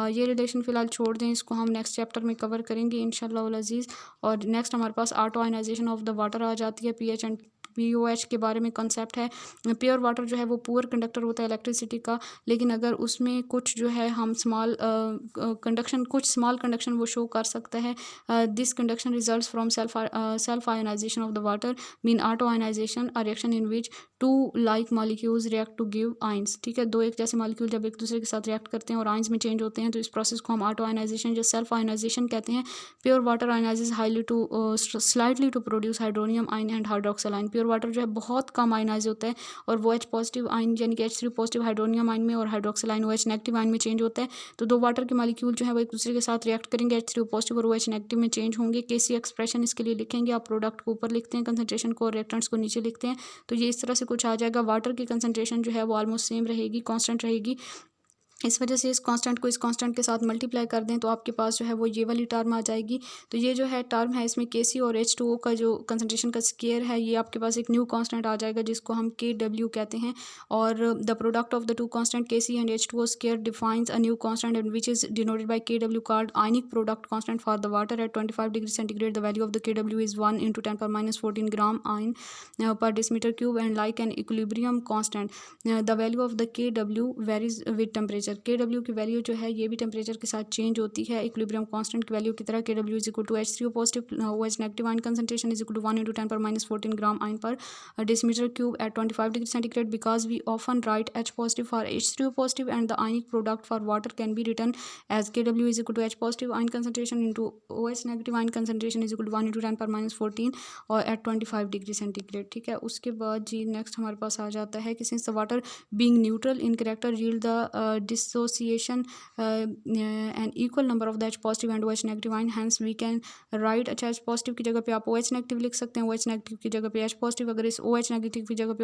ये रिलेशन फ़िलहाल छोड़ दें, इसको हम नेक्स्ट चैप्टर में कवर करेंगे इंशाल्लाह उल अज़ीज़। और नेक्स्ट हमारे पास auto ionisation of the water आ जाती है, पीएच एंड पीओएच के बारे में कंसेप्ट है। प्योर वाटर जो है वो पुअर कंडक्टर होता है इलेक्ट्रिसिटी का, लेकिन अगर उसमें कुछ जो है हम स्मॉल कंडक्शन वो शो कर सकता है। This conduction results from self ionisation of the water, mean auto ionisation, a reaction in which two like molecules react to give ions. ठीक है, दो एक जैसे मॉलिक्यूल जब एक दूसरे के साथ रिएक्ट करते हैं और आइंस में चेंज होते हैं, तो इस प्रोसेस को हम ऑटो आयनाइजेशन या सेल्फ आयनाइजेशन कहते हैं। Pure water ionises highly to slightly to produce hydronium ion and hydroxyl ion. Pure water जो है बहुत कम आयनाइज होता है और वो H पॉजिटिव आइन यानी कि H3 पॉजिटिव हाइड्रोनियम आइन में और हाइड्रोक्सिल आइन OH नेगेटिव आइन में चेंज होता है। तो दो वाटर के मॉलिक्यूल जो है वो एक दूसरे के साथ रिएक्ट करेंगे, H3 पॉजिटिव और OH नेगेटिव में चेंज होंगे। केसी एक्सप्रेशन इसके लिए लिखेंगे, आप प्रोडक्ट को ऊपर लिखते हैं, कंसंट्रेशन को और रिएक्टेंट्स को नीचे लिखते हैं, तो ये इस तरह से कुछ आ जाएगा। वाटर की कंसंट्रेशन जो है वो ऑलमोस्ट सेम रहेगी, कांस्टेंट रहेगी। इस वजह से इस कांस्टेंट को इस कांस्टेंट के साथ मल्टीप्लाई कर दें तो आपके पास जो है वो ये वाली टर्म आ जाएगी। तो ये जो है टर्म है इसमें Kc और H2O का जो कंसंट्रेशन का स्केयर है, ये आपके पास एक न्यू कांस्टेंट आ जाएगा जिसको हम Kw कहते हैं। और the product of the to constant Kc and H2O square defines a new constant and which is denoted by Kw called ionic product constant for the water at 25 degree centigrade. The value of the Kw is 1 × 10⁻14 gram ion per decimetre cube and like an equilibrium constant the value of the Kw varies with temperature. Kw की value जो है ये भी temperature के साथ change होती है equilibrium constant की वैल्यू की तरह। Kw is equal to H3O positive OH negative ion concentration is equal to 1 × 10⁻14 gram ion per decimetre cube at 25 degree centigrade. Because we often write H positive for H3O positive and the ionic product for water can be written as Kw is equal to H positive ion concentration into OH negative ion concentration is equal to 1 × 10⁻14 और eight 25 degree centigrade. ठीक है, उसके बाद जी next हमारे पास आ जाता है कि since the water being neutral in character yield the dissociation an equal number of the H positive and OH negative ion, hence we can write अच्छा H positive की जगह पे आप OH negative लिख सकते हैं, OH negative की जगह पे H positive, अगर इस OH negative की जगह पे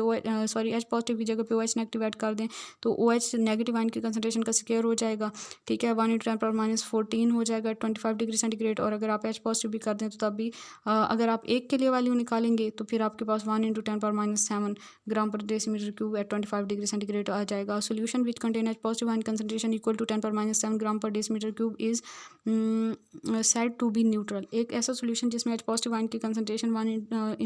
H positive की जगह पे OH negative ऐड कर दें तो OH negative ion की कंसंट्रेशन का स्केयर हो जाएगा। ठीक है, 1 × 10⁻14 हो जाएगा 25 डिग्री सेंटीग्रेड। और अगर आप H positive भी कर दें तो तब भी अगर आप एक के लिए वैल्यू निकालेंगे तो फिर आपके पास 1 × 10⁻7 gram per decimetre cube at 25 degree centigrade आ जाएगा। Solution which contain H positive ion concentration equal to 10⁻7 gram per decimetre cube is said to be neutral. एक ऐसा सोल्यूशन जिसमें H पॉजिटिव आयन की concentration 1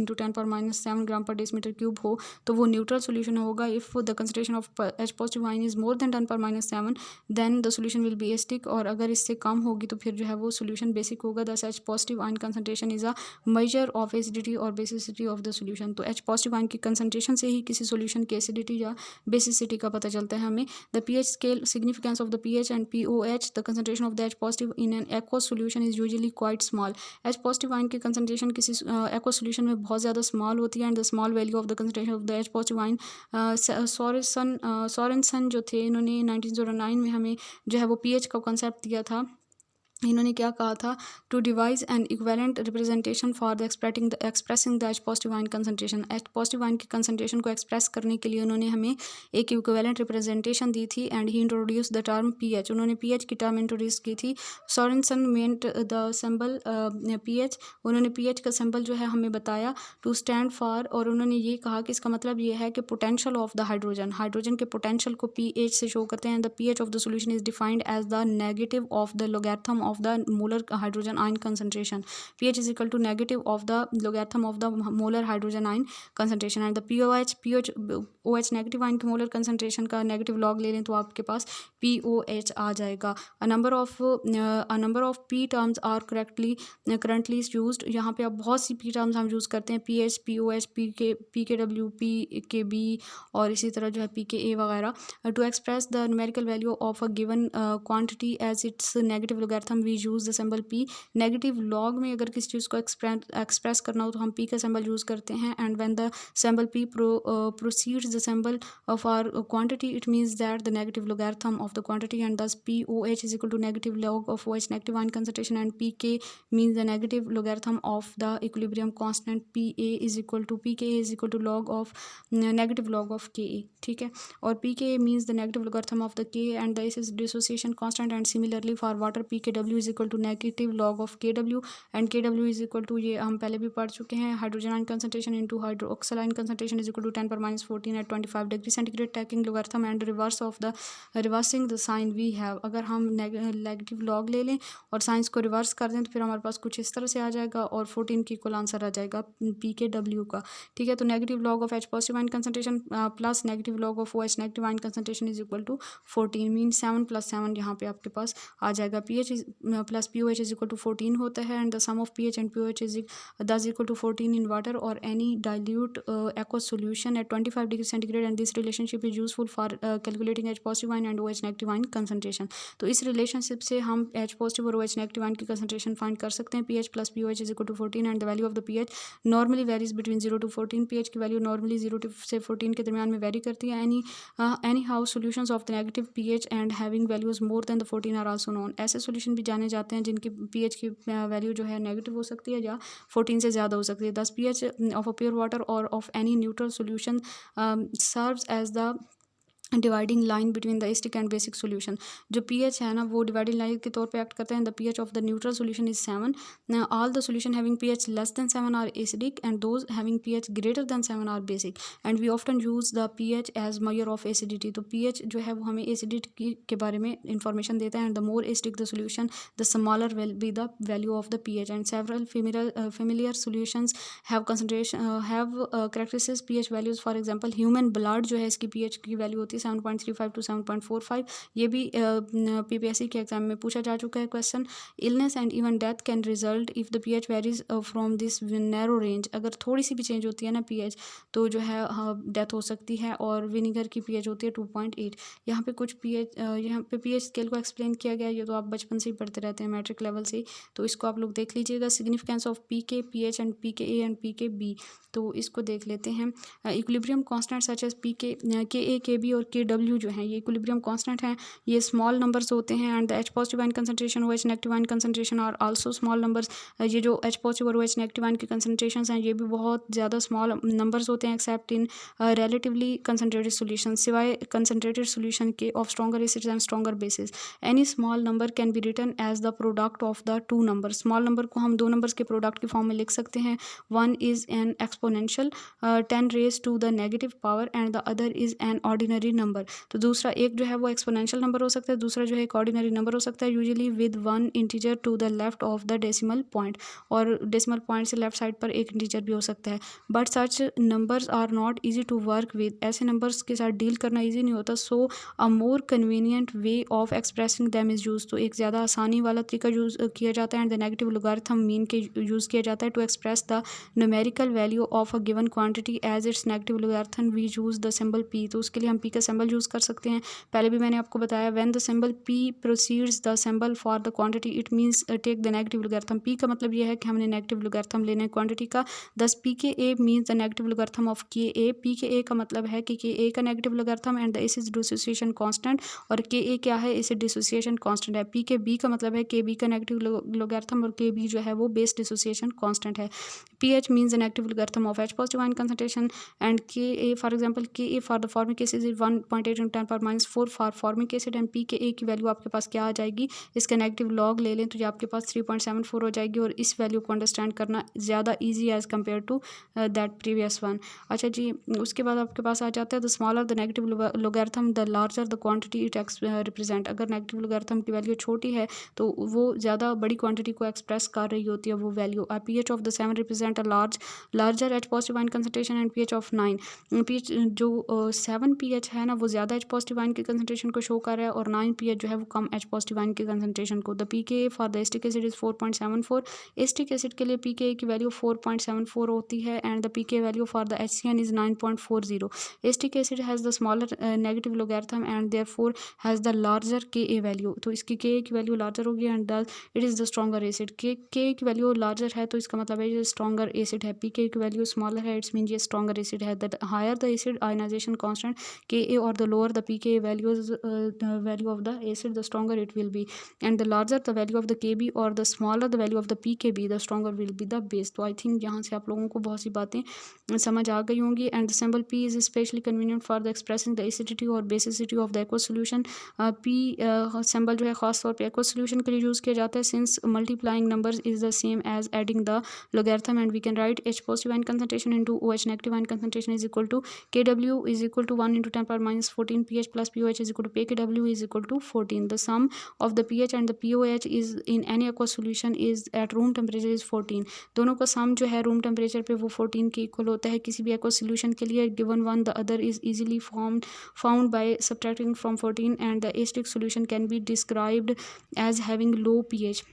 × 10⁻7 gram per decimetre cube हो तो वो neutral solution होगा। If the concentration of H positive ion is more than 10⁻7 then the solution will be acidic, और अगर इससे कम होगी तो फिर जो है वो सोल्यूशन बेसिक होगा। दस H positive ion concentration is a major of acidity और बेसिसिटी ऑफ द सोल्यूशन। तो H पॉजिटिव आयन की कंसंट्रेशन से ही किसी सोल्यूशन की एसिडिटी या बेसिसिटी का पता चलता है हमें। The pH scale significance of the pH and pOH, the concentration of the H positive in an aqueous solution is usually quite small। H positive ion की concentration किसी aqueous solution में बहुत ज़्यादा small होती है, and the small value of the concentration of the H positive ion Sorensen जो थे इन्होंने 1909 में हमें जो है वो pH का concept दिया था इन्होंने क्या कहा था, to devise an equivalent representation for the expressing the H positive ion concentration. H positive ion की कंसंट्रेशन को एक्सप्रेस करने के लिए उन्होंने हमें एक इक्वेलेंट रिप्रेजेंटेशन दी थी and he introduce the term pH. उन्होंने पीएच की टर्म इंट्रोड्यूस की थी। Sorensen meant the symbol pH. उन्होंने पीएच का सिंबल जो है हमें बताया टू स्टैंड फॉर, और उन्होंने ये कहा कि इसका मतलब ये है कि पोटेंशियल ऑफ द हाइड्रोजन के पोटेंशियल को पीएच से शो करते हैं। The pH of the solution is defined as the negative of the logarithm of the molar hydrogen ion concentration. pH is equal to negative of the logarithm of the molar hydrogen ion concentration. And the pOH negative ion के molar concentration का negative log ले लें तो आपके पास POH आ जाएगा। A number of p terms are currently used. यहाँ पे अब बहुत सी पी टर्म्स हम यूज़ करते हैं, PH, POH, PKW, PKB और इसी तरह जो है PKA वगैरह। To express the numerical value of a given quantity as its negative logarithm we use the symbol P। Negative log में अगर किसी चीज़ को एक्सप्रेस करना हो तो हम P का सिंबल यूज़ करते हैं। And when the symbol P proceeds the symbol of our quantity, it means that the negative logarithm of the quantity, and thus POH is equal to negative log of OH negative ion concentration, and PK means the negative logarithm of the equilibrium constant. PKA is equal to log of negative log of Ka। ठीक है, और PKA means the negative logarithm of the K, and this is dissociation constant। and similarly for water PKW is equal to negative log of KW, and KW is equal to, ये हम पहले भी पढ़ चुके हैं, hydrogen ion concentration into hydroxyl ion concentration is equal to 10⁻⁴ at 25 degree centigrade, taking logarithm and reversing the sign we have. अगर हम negative log ले लें और साइंस को रिवर्स कर दें तो फिर हमारे पास कुछ इस तरह से आ जाएगा और 14 की इक्वल आंसर आ जाएगा PKW का। ठीक है, तो negative log of H positive ion concentration plus negative log of OH negative ion concentration is equal to 14 mean 7 + 7 यहाँ पे आपके पास आ जाएगा। PH plus POH is equal to 14 होता है, and the sum of PH and POH is thus equal to 14 in water or any dilute aqueous solution at 25 degrees centigrade, and this relationship is useful for calculating H positive ion and OH negative ion concentration। तो इस relationship से हम H positive और OH negative ion की concentration find कर सकते हैं। PH plus POH is equal to 14 and the value of the pH normally varies between 0 to 14। pH की वैल्यू नॉर्मली 0 से 14 के दरमियान में वेरी करती है। Any how solutions of the negative pH and having values more than the 14 are also known. ऐसे solution भी जाने जाते हैं जिनकी pH की वैल्यू जो है नेगेटिव हो सकती है या 14 से ज़्यादा हो सकती है। Thus pH of a pure water और of any neutral solution serves as the dividing line between the acidic and basic solution. जो pH है ना वो डिवाइडिंग लाइन के तौर पे एक्ट करते हैं। The pH of the neutral solution is 7। All the solution having pH less than 7 are acidic and those having pH greater than 7 are basic, and we often use the pH as measure of acidity. तो pH जो है वो हमें acidity के बारे में information देता है, and the more acidic the solution the smaller will be the value of the pH। And several familiar solutions have concentration have characteristics pH values. For example human blood जो है इसकी pH की value होती है 7.35 to 7.45। ये भी PPSC के exam में पूछा जा चुका है question. Illness and even death can result if the pH varies from this narrow range. अगर थोड़ी सी भी चेंज होती है ना pH तो जो है डेथ हो सकती है। और विनीगर की pH होती है 2.8। यहाँ पे कुछ यहाँ पे pH स्केल को एक्सप्लेन किया गया है, ये तो आप बचपन से ही पढ़ते रहते हैं मैट्रिक लेवल से, तो इसको आप लोग देख लीजिएगा। Significance of PK, PH and PKA and PKB, तो इसको देख लेते हैं। Equilibrium constant such as PK, KA, KB और KW जो हैं ये इक्विलिब्रियम कांस्टेंट हैं, ये स्मॉल नंबर्स होते हैं। And the H positive ion concentration OH negative ion concentration are also small numbers. ये जो H पॉजिटिव और OH नेगेटिव आयन की कंसंट्रेशन हैं ये भी बहुत ज़्यादा स्मॉल नंबर्स होते हैं except in relatively concentrated solution, सिवाय कंसनट्रेटेड सोल्यूशन के of stronger acids and stronger bases. Any small number can be written as the product of the two number. Small number को हम दो नंबर्स के product की form में लिख सकते हैं। One is an exponential 10 raised to the negative power and the other is an ordinary number। तो दूसरा एक जो है वो एक्सपोनेंशियल नंबर हो सकता है, दूसरा जो है एक ऑर्डिनरी नंबर हो सकता है, usually with one integer to the left of the decimal point, और डेसिमल पॉइंट से लेफ्ट साइड पर एक इंटीजर भी हो सकता है। But such numbers are not easy to work with. ऐसे नंबर्स के साथ डील करना ईजी नहीं होता। So a more convenient way of expressing them is use. तो एक ज़्यादा आसानी वाला तरीका यूज़ किया जाता है। And the negative logarithm mean के यूज़ किया जाता है to express the numerical value of a given quantity as its negative logarithm we use the symbol P। तो उसके लिए हम P का सिंबल यूज़ कर सकते हैं। पहले भी मैंने आपको बताया, when the symbol P proceeds the symbol for the quantity it means take the negative logarithm. P का मतलब ये है कि हमने नेगेटिव लोगैरिथम लेना है क्वांटिटी का। दस pKa means the negative logarithm of Ka। pKa का मतलब है कि Ka का negative logarithm and the acid dissociation constant, और Ka क्या है, एसिड डिसोसिएशन कांस्टेंट है। Pkb का मतलब है Kb का नेगेटिव लोगैरिथम, और Kb जो है वो बेस डिसोसिएशन कांस्टेंट है। pH means the negative logarithm of H positive ion concentration, and Ka, for example, Ka for the formic acid is 1.8 into 10 power minus 4 for formic acid, and pKa की value आपके पास क्या आ जाएगी, इसका negative log ले लें तो ये आपके पास 3.74 हो जाएगी, और इस वैल्यू को अंडरस्टैंड करना ज़्यादा easy as compare to that previous one. अच्छा जी, उसके बाद आपके पास आ जाता है the smaller the negative logarithm the larger the quantity it represent. अगर नेगेटिव लोगैरिथम की वैल्यू छोटी है तो वो ज़्यादा बड़ी क्वांटिटी को एक्सप्रेस कर रही होती है वो value. pH of the 7 represent a larger H positive ion concentration, and pH of 9, pH जो 7 pH है ना वो ज़्यादा H पॉजिटिव आयन की कंसंट्रेशन को शो कर रहा है, और 9 pH जो है वो कम H पॉजिटिव आयन की कंसंट्रेशन को। The pKa for the acetic acid is 4.74। Acetic acid के लिए pKa की वैल्यू 4.74 होती है, and the pKa value for the HCN is 9.40। Acetic acid has the smaller negative logarithm and therefore has the larger Ka value. तो इसकी Ka की value larger होगी, and the it is the stronger acid. Ka की value larger है तो इसका मतलब है ये स्ट्रॉन्गर एसिड है। PK की वैल्यू स्मॉलर है, इट्स मीन ये स्ट्रॉन्गर एसिड है। The higher the acid ionisation constant Ka और the lower the pKa values value of the acid the stronger it will be, and the larger the value of the Kb और the smaller the value of the pKb the stronger will be the base. तो I think यहाँ से आप लोगों को बहुत सी बातें समझ आ गई होंगी। And the symbol P is specially convenient for the expressing the acidity और basicity of the aqueous solution. P symbol जो है खास तौर पे एक्वस सोल्यूशन के लिए यूज़ किया जाता है, since multiplying numbers is the same as adding the logarithm, and we can write H positive ion concentration into OH negative ion concentration is equal to Kw is equal to 1 into 10 power minus 14 pH plus pOH is equal to pKw is equal to 14. The sum of the pH and the pOH is in any aqueous solution is at room temperature is 14. दोनों का सम जो है room temperature पे वो 14 के equal होता है किसी भी aqueous solution के लिए। given one the other is easily found by subtracting from 14, and the acidic solution can be described as having low pH.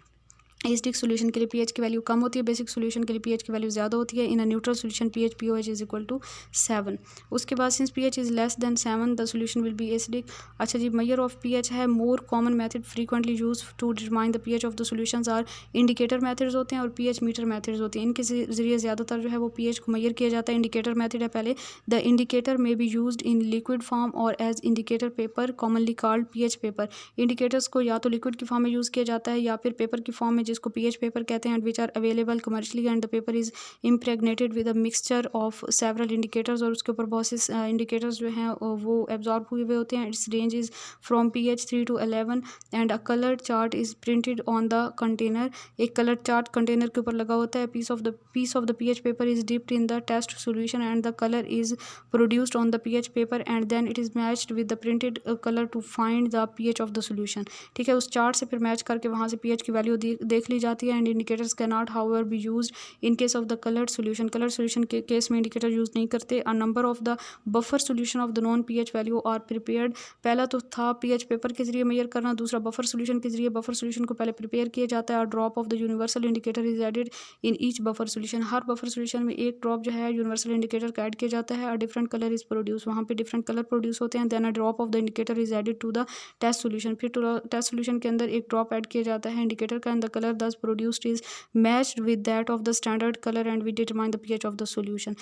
Acidic solution के लिए pH की वैल्यू कम होती है, बेसिक सोल्यूशन के लिए pH की वैल्यू ज़्यादा होती है। In a neutral solution pH pOH is equal to 7। उसके बाद since pH is less than 7 the solution will be acidic. अच्छा जी, मेजर ऑफ pH है more common method frequently use to determine the pH of the solutions are indicator methods होते हैं और pH metre methods होते हैं। इनके ज़रिए ज़्यादातर जो है वो pH को मेजर किया जाता है। इंडिकेटर मेथड है पहले, the indicator may be used in liquid form और as indicator paper commonly called pH paper. Indicators को या तो लिक्विड की फॉर्म में यूज़ किया जाता है या फिर पेपर की फॉर्म में जिसको pH पेपर कहते हैं, which are available commercially, and the paper is impregnated with a mixture of several indicators, और उसके ऊपर बहुत से इंडिकेटर्स जो हैं वो एब्जॉर्ब हुए हुए होते हैं। Its range is from pH 3 to 11, and a colour chart is printed on the container. एक कलर चार्ट कंटेनर के ऊपर लगा होता है। Piece of the pH paper is dipped in the test solution, and the colour is produced on the pH paper, and then it is matched with the printed colour to find the pH of the solution. ठीक है, उस chart से फिर match करके वहाँ से pH की value देख ली जाती है। And indicators cannot however be used in case of the colored solution के केस में इंडिकेटर यूज़ नहीं करते। a number of the buffer solution of the known pH value are prepared। पहला तो था pH पेपर के जरिए मेजर करना, दूसरा बफर सोल्यूशन के जरिए। बफर सोल्यूशन को पहले प्रिपेयर किया जाता है। Drop of the universal indicator is added in each buffer solution. हर बफर सोल्यूशन में एक ड्रॉप जो है यूनिवर्सल इंडिकेटर का ऐड किया जाता है। और डिफरेंट कलर इज प्रोड्यूस, वहाँ पे डिफरेंट कलर प्रोड्यूस होते हैं। Then a drop of the indicator is added to the test solution. फिर टेस्ट सोल्यूशन के अंदर एक ड्रॉप ऐड किया जाता है इंडिकेटर का, एंड द कलर दस produced is matched with that of the standard color, and we determine the pH of the solution.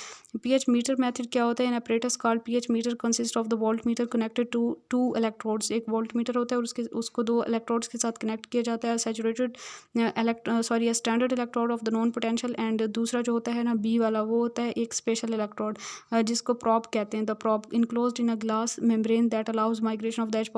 pH meter method क्या होता है? An apparatus called pH meter consists of the voltmeter connected to two electrodes। एक voltmeter होता है और उसको दो electrodes के साथ connect किया जाता है। saturated a standard electrode of the known potential, and दूसरा जो होता है ना B वाला, वो होता है एक special electrode जिसको probe कहते हैं। the probe enclosed in a glass membrane that allows migration of the H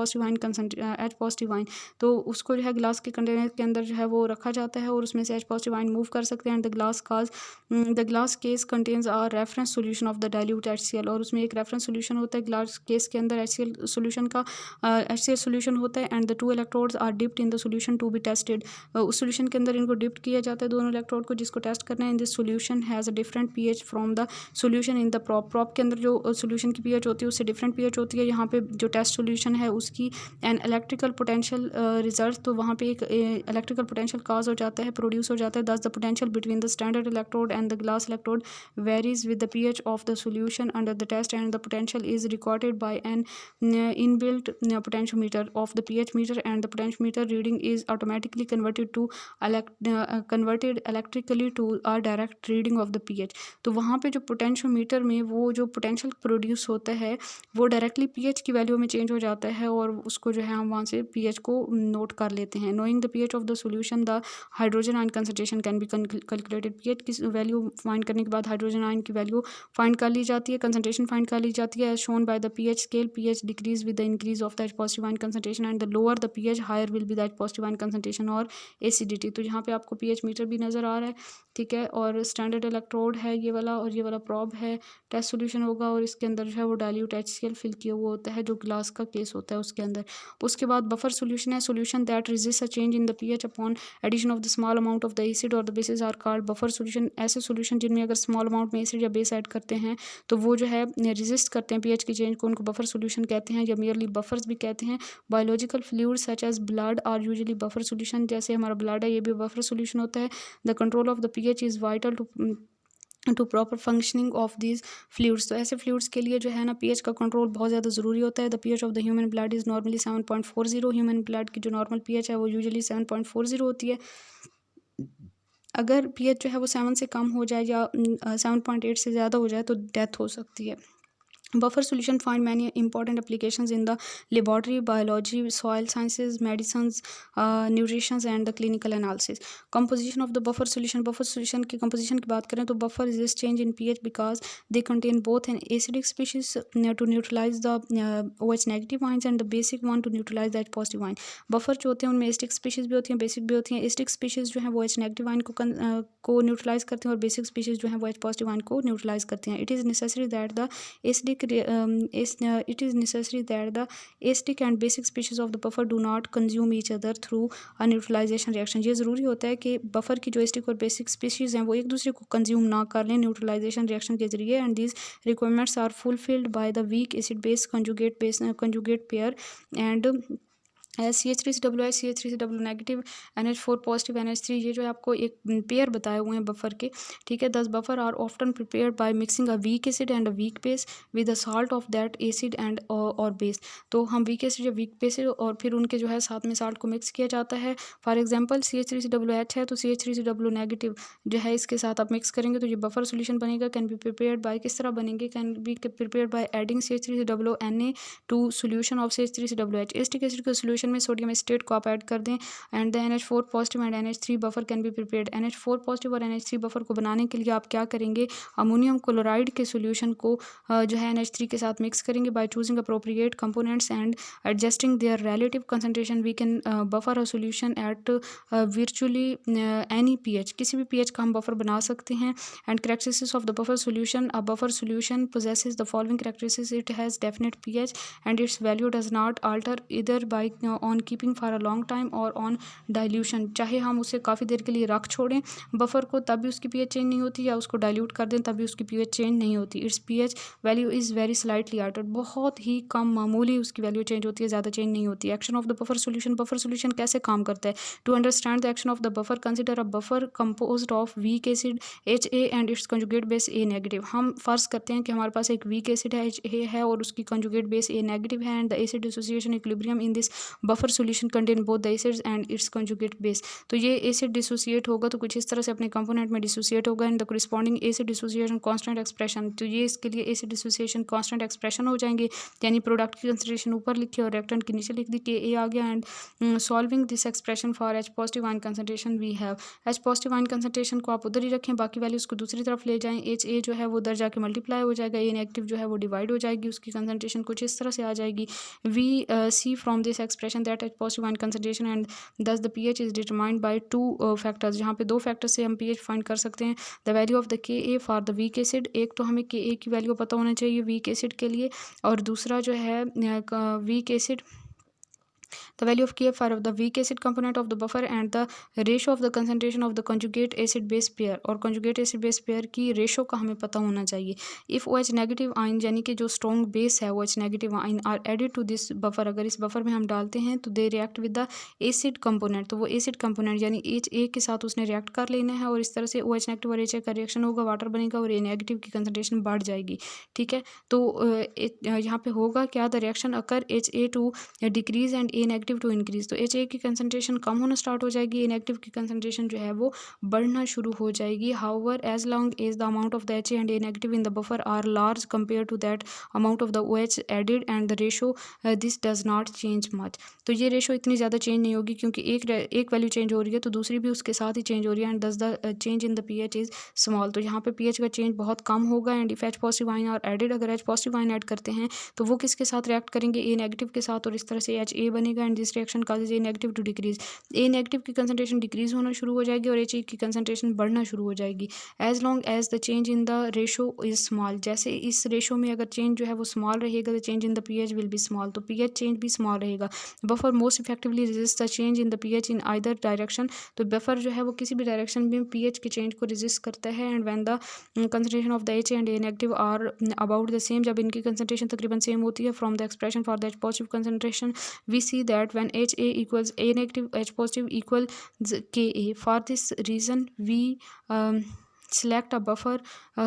positive ion। तो उसको जो है ग्लास के कंटेनर के अंदर जो है वो रखा जाता है और उसमें से H positive ion मूव कर सकते हैं। The glass case contains a reference solution of the dilute HCl, और उसमें एक रेफरेंस सोल्यूशन होता है ग्लास केस के अंदर HCl सोल्यूशन का HCl सोल्यूशन होता है। And the two electrodes are dipped in the solution to be tested. उस सोल्यूशन के अंदर इनको डिप्ड किया जाता है दोनों इलेक्ट्रोड को जिसको टेस्ट करना है। In this solution has a different pH from the solution in the prop के अंदर जो सोल्यूशन की pH होती है उससे डिफरेंट pH होती है। यहाँ पे जो टेस्ट सोल्यूशन है उसकी एन इलेक्ट्रिकल पोटेंशियल रिजल्ट, तो वहाँ पे एक इलेक्ट्रिकल पोटेंशियल काज हो जाता है, प्रोड्यूस हो जाता है। Thus the potential between the standard electrode and the glass electrode varies with the pH of the solution under the test and the potential is recorded by an inbuilt potentiometer of the pH meter and the potentiometer reading is automatically converted electrically to a direct reading of the pH। तो वहाँ पे जो potentiometer में वो जो potential produce होता है वो डायरेक्टली pH की वैल्यू में चेंज हो जाता है और उसको जो है हम वहाँ से pH को नोट कर लेते हैं। Knowing the pH of the solution the hydrogen ion concentration can be calculated. pH की वैल्यू फाइंड करने के बाद हाइड्रोजन आयन की वैल्यू फाइंड कर ली जाती है, कंसंट्रेशन फाइंड कर ली जाती है as shown by the pH scale. pH decrease with the increase of the H positive ion concentration and the lower the pH higher will be the H positive ion concentration और acidity. तो यहाँ पे आपको pH metre भी नज़र आ रहा है, ठीक है, और स्टैंडर्ड इलेक्ट्रोड है ये वाला और ये वाला प्रॉब है। टेस्ट सोल्यूशन होगा और इसके अंदर जो है वो डाइल्यूट HCl फिल किया हुआ होता है जो ग्लास का केस होता है उसके अंदर। उसके बाद बफर सोल्यूशन है, solution that resist a change in the pH upon addition of the small amount of the acid और the bases are called buffer solution. ऐसे सोल्यूशन जिनमें अगर स्मॉल अमाउंट में एसिड या बेस ऐड करते हैं तो वो जो है रेजिस्ट करते हैं pH की चेंज को, उनको बफर सोल्यूशन कहते हैं या मियरली बफर्स भी कहते हैं। Biological fluid such as blood are usually buffer solution. जैसे हमारा ब्लड है ये भी बफर सोल्यूशन होता है। The control of the pH is vital to proper functioning of these fluids. तो ऐसे फ्लूइड्स के लिए जो है ना pH का कंट्रोल बहुत ज़्यादा ज़रूरी होता है। The pH of the human blood is normally 7.40। Human blood की जो नॉर्मल pH है वो यूजुअली 7.40 होती है। अगर pH जो है वो 7 से कम हो जाए या 7.8 से ज़्यादा हो जाए तो डेथ हो सकती है। Buffer solution find many important applications in the laboratory, biology, soil sciences, medicines, nutrition and the clinical analysis. Composition of the buffer solution की composition की बात करें तो buffer resist change in pH because they contain both an acidic species to neutralize the OH negative ions and the basic one to neutralize the H positive ion. Buffer जो होते हैं उनमें acidic species भी होती हैं, basic भी होती हैं। acidic species जो हैं वो H negative ion को neutralize करते हैं और basic species जो हैं वो H positive ion को neutralize करते हैं। It is necessary that the acidic and basic species of the buffer do not consume each other through a neutralization reaction। ये ज़रूरी होता है कि बफर की जो एसिडिक और बेसिक स्पीशीज हैं वो एक दूसरे को कंज्यूम ना कर लें न्यूट्रलाइजेशन रिएक्शन के जरिए। And these requirements are fulfilled by the weak acid base conjugate pair and CH3COOH CH3COO negative NH4 positive NH3। ये जो है आपको एक पेयर बताए हुए हैं बफर के, ठीक है। 10 buffer are often prepared by mixing a weak acid and a weak base with the salt of that acid and और बेस। तो हम वीक एसिड या वीक बेस और फिर उनके जो है साथ में साल्ट को मिक्स किया जाता है। फॉर एग्जाम्पल CH3COOH है तो CH3COO नेगेटिव जो है इसके साथ आप मिक्स करेंगे तो ये बफर सोल्यूशन बनेगा। कैन बी प्रिपेयर्ड बाय, किस तरह बनेंगे, can be prepared by adding CH3COO Na to solution of CH3COOH। Acetic acid के सोल्यूशन में सोडियम एसिटेट को आप ऐड कर दें and the NH4 positive and NH3 buffer can be prepared. NH4 positive और NH3 बफर को बनाने के लिए आप क्या करेंगे, अमोनियम क्लोराइड के सोल्यूशन को जो है NH3 के साथ मिक्स करेंगे by choosing appropriate components and adjusting their relative concentration. We can buffer a solution at virtually any pH, किसी भी pH का हम बफर बना सकते हैं। And characteristics of the buffer solution, a buffer solution possesses the following characteristics: it has definite pH and its value does not alter either by on keeping for a long time और on dilution. चाहे हम उसे काफ़ी देर के लिए रख छोड़ें buffer को तब भी उसकी pH चेंज नहीं होती, या उसको डाइल्यूट कर दें तब भी उसकी pH चेंज नहीं होती। It's pH value is very slightly Altered, बहुत ही कम मामूली उसकी वैल्यू चेंज होती है, ज़्यादा चेंज नहीं होती। Action of the buffer solution कैसे काम करता है। To understand the action of the buffer consider a buffer composed of weak acid HA and its conjugate base A negative. हम फर्ज करते हैं कि हमारे पास एक वीक एसिड है HA है और उसकी कंजुगेट बेस A नेगेटिव है and the acid dissociation equilibrium in this buffer solution contain both the acids and its conjugate base. तो ये एसिड डिसोसिएट होगा तो कुछ इस तरह से अपने कंपोनेंट में डिसोसिएट होगा and the corresponding acid dissociation constant expression. तो ये इसके लिए एसिड डिसोसिएशन कांस्टेंट एक्सप्रेशन हो जाएंगे, यानी प्रोडक्ट की कंसंट्रेशन ऊपर लिखी और रिएक्टेंट की नीचे लिख दी कि A आ गया। And solving this expression for H positive ion concentration we have, H positive ion concentration को आप उधर ही रखें, बाकी वैल्यूज़ को दूसरी तरफ ले जाएं। HA जो है वो उधर जाके मल्टीप्लाई हो जाएगा, A नेगेटिव जो है वो डिवाइड हो जाएगी, उसकी कंसंट्रेशन कुछ इस तरह से आ जाएगी। We see from this expression that H positive ion concentration and thus the pH is determined by two factors. जहाँ पे दो फैक्टर से हम pH फाइंड कर सकते हैं। The value of the Ka for the weak acid, एक तो हमें Ka की वैल्यू पता होना चाहिए वीक एसिड के लिए, और दूसरा जो है weak acid the value of KF of the weak acid component of the buffer and the ratio of the concentration of the conjugate acid base pair, और conjugate acid base pair की ratio का हमें पता होना चाहिए. if OH negative ion यानी कि जो strong base है OH negative ion are added to this buffer, अगर इस buffer में हम डालते हैं तो they react with the acid component, तो वो acid component यानी HA के साथ उसने react कर लेना है और इस तरह से OH negative और HA का reaction होगा, वाटर बनेगा और A negative की concentration बढ़ जाएगी. ठीक है, तो यहाँ पे होगा क्या, the reaction occur HA to decrease and A negative to increase, तो HA की कंसनट्रेशन कम होना स्टार्ट हो जाएगी, A नेगेटिव की कंसनट्रेशन जो है वो बढ़ना शुरू हो जाएगी. However as long as the amount of the HA and A negative in the buffer are large compare to that amount of the OH added and the ratio this does not change much, तो ये ratio इतनी ज़्यादा change नहीं होगी क्योंकि एक value change हो रही है तो दूसरी भी उसके साथ ही चेंज हो रही है, and thus the change in the pH is small, तो यहाँ पे pH का चेंज बहुत कम होगा. And if H positive ion are added, अगर H पॉजिटिव आयन ऐड करते हैं तो वो किसके साथ रिएक्ट करेंगे, A नेगेटिव के साथ, और इस तरह से HA बनेगा and this reaction causes A negative to decrease. A negative की कंसनट्रेशन डिक्रीज होना शुरू हो जाएगी और HA की कंसनट्रेशन बढ़ना शुरू हो जाएगी. As long as the change in the ratio is small, जैसे इस रेशो में अगर चेंज जो है वो स्मॉल रहेगा the change in the pH will be small, तो pH चेंज भी स्मॉल रहेगा. Buffer most effectively resist the change in the pH in either direction, तो बफर जो है वो किसी भी डायरेक्शन में pH के चेंज को रेजिस्ट करता है. And when the concentration of the HA and A negative are about the same, जब इनकी कंसनट्रेशन तकरीबन सेम होती है, from the expression for the H positive concentration we see that when HA equals A negative H positive equal KA. For this reason we select a buffer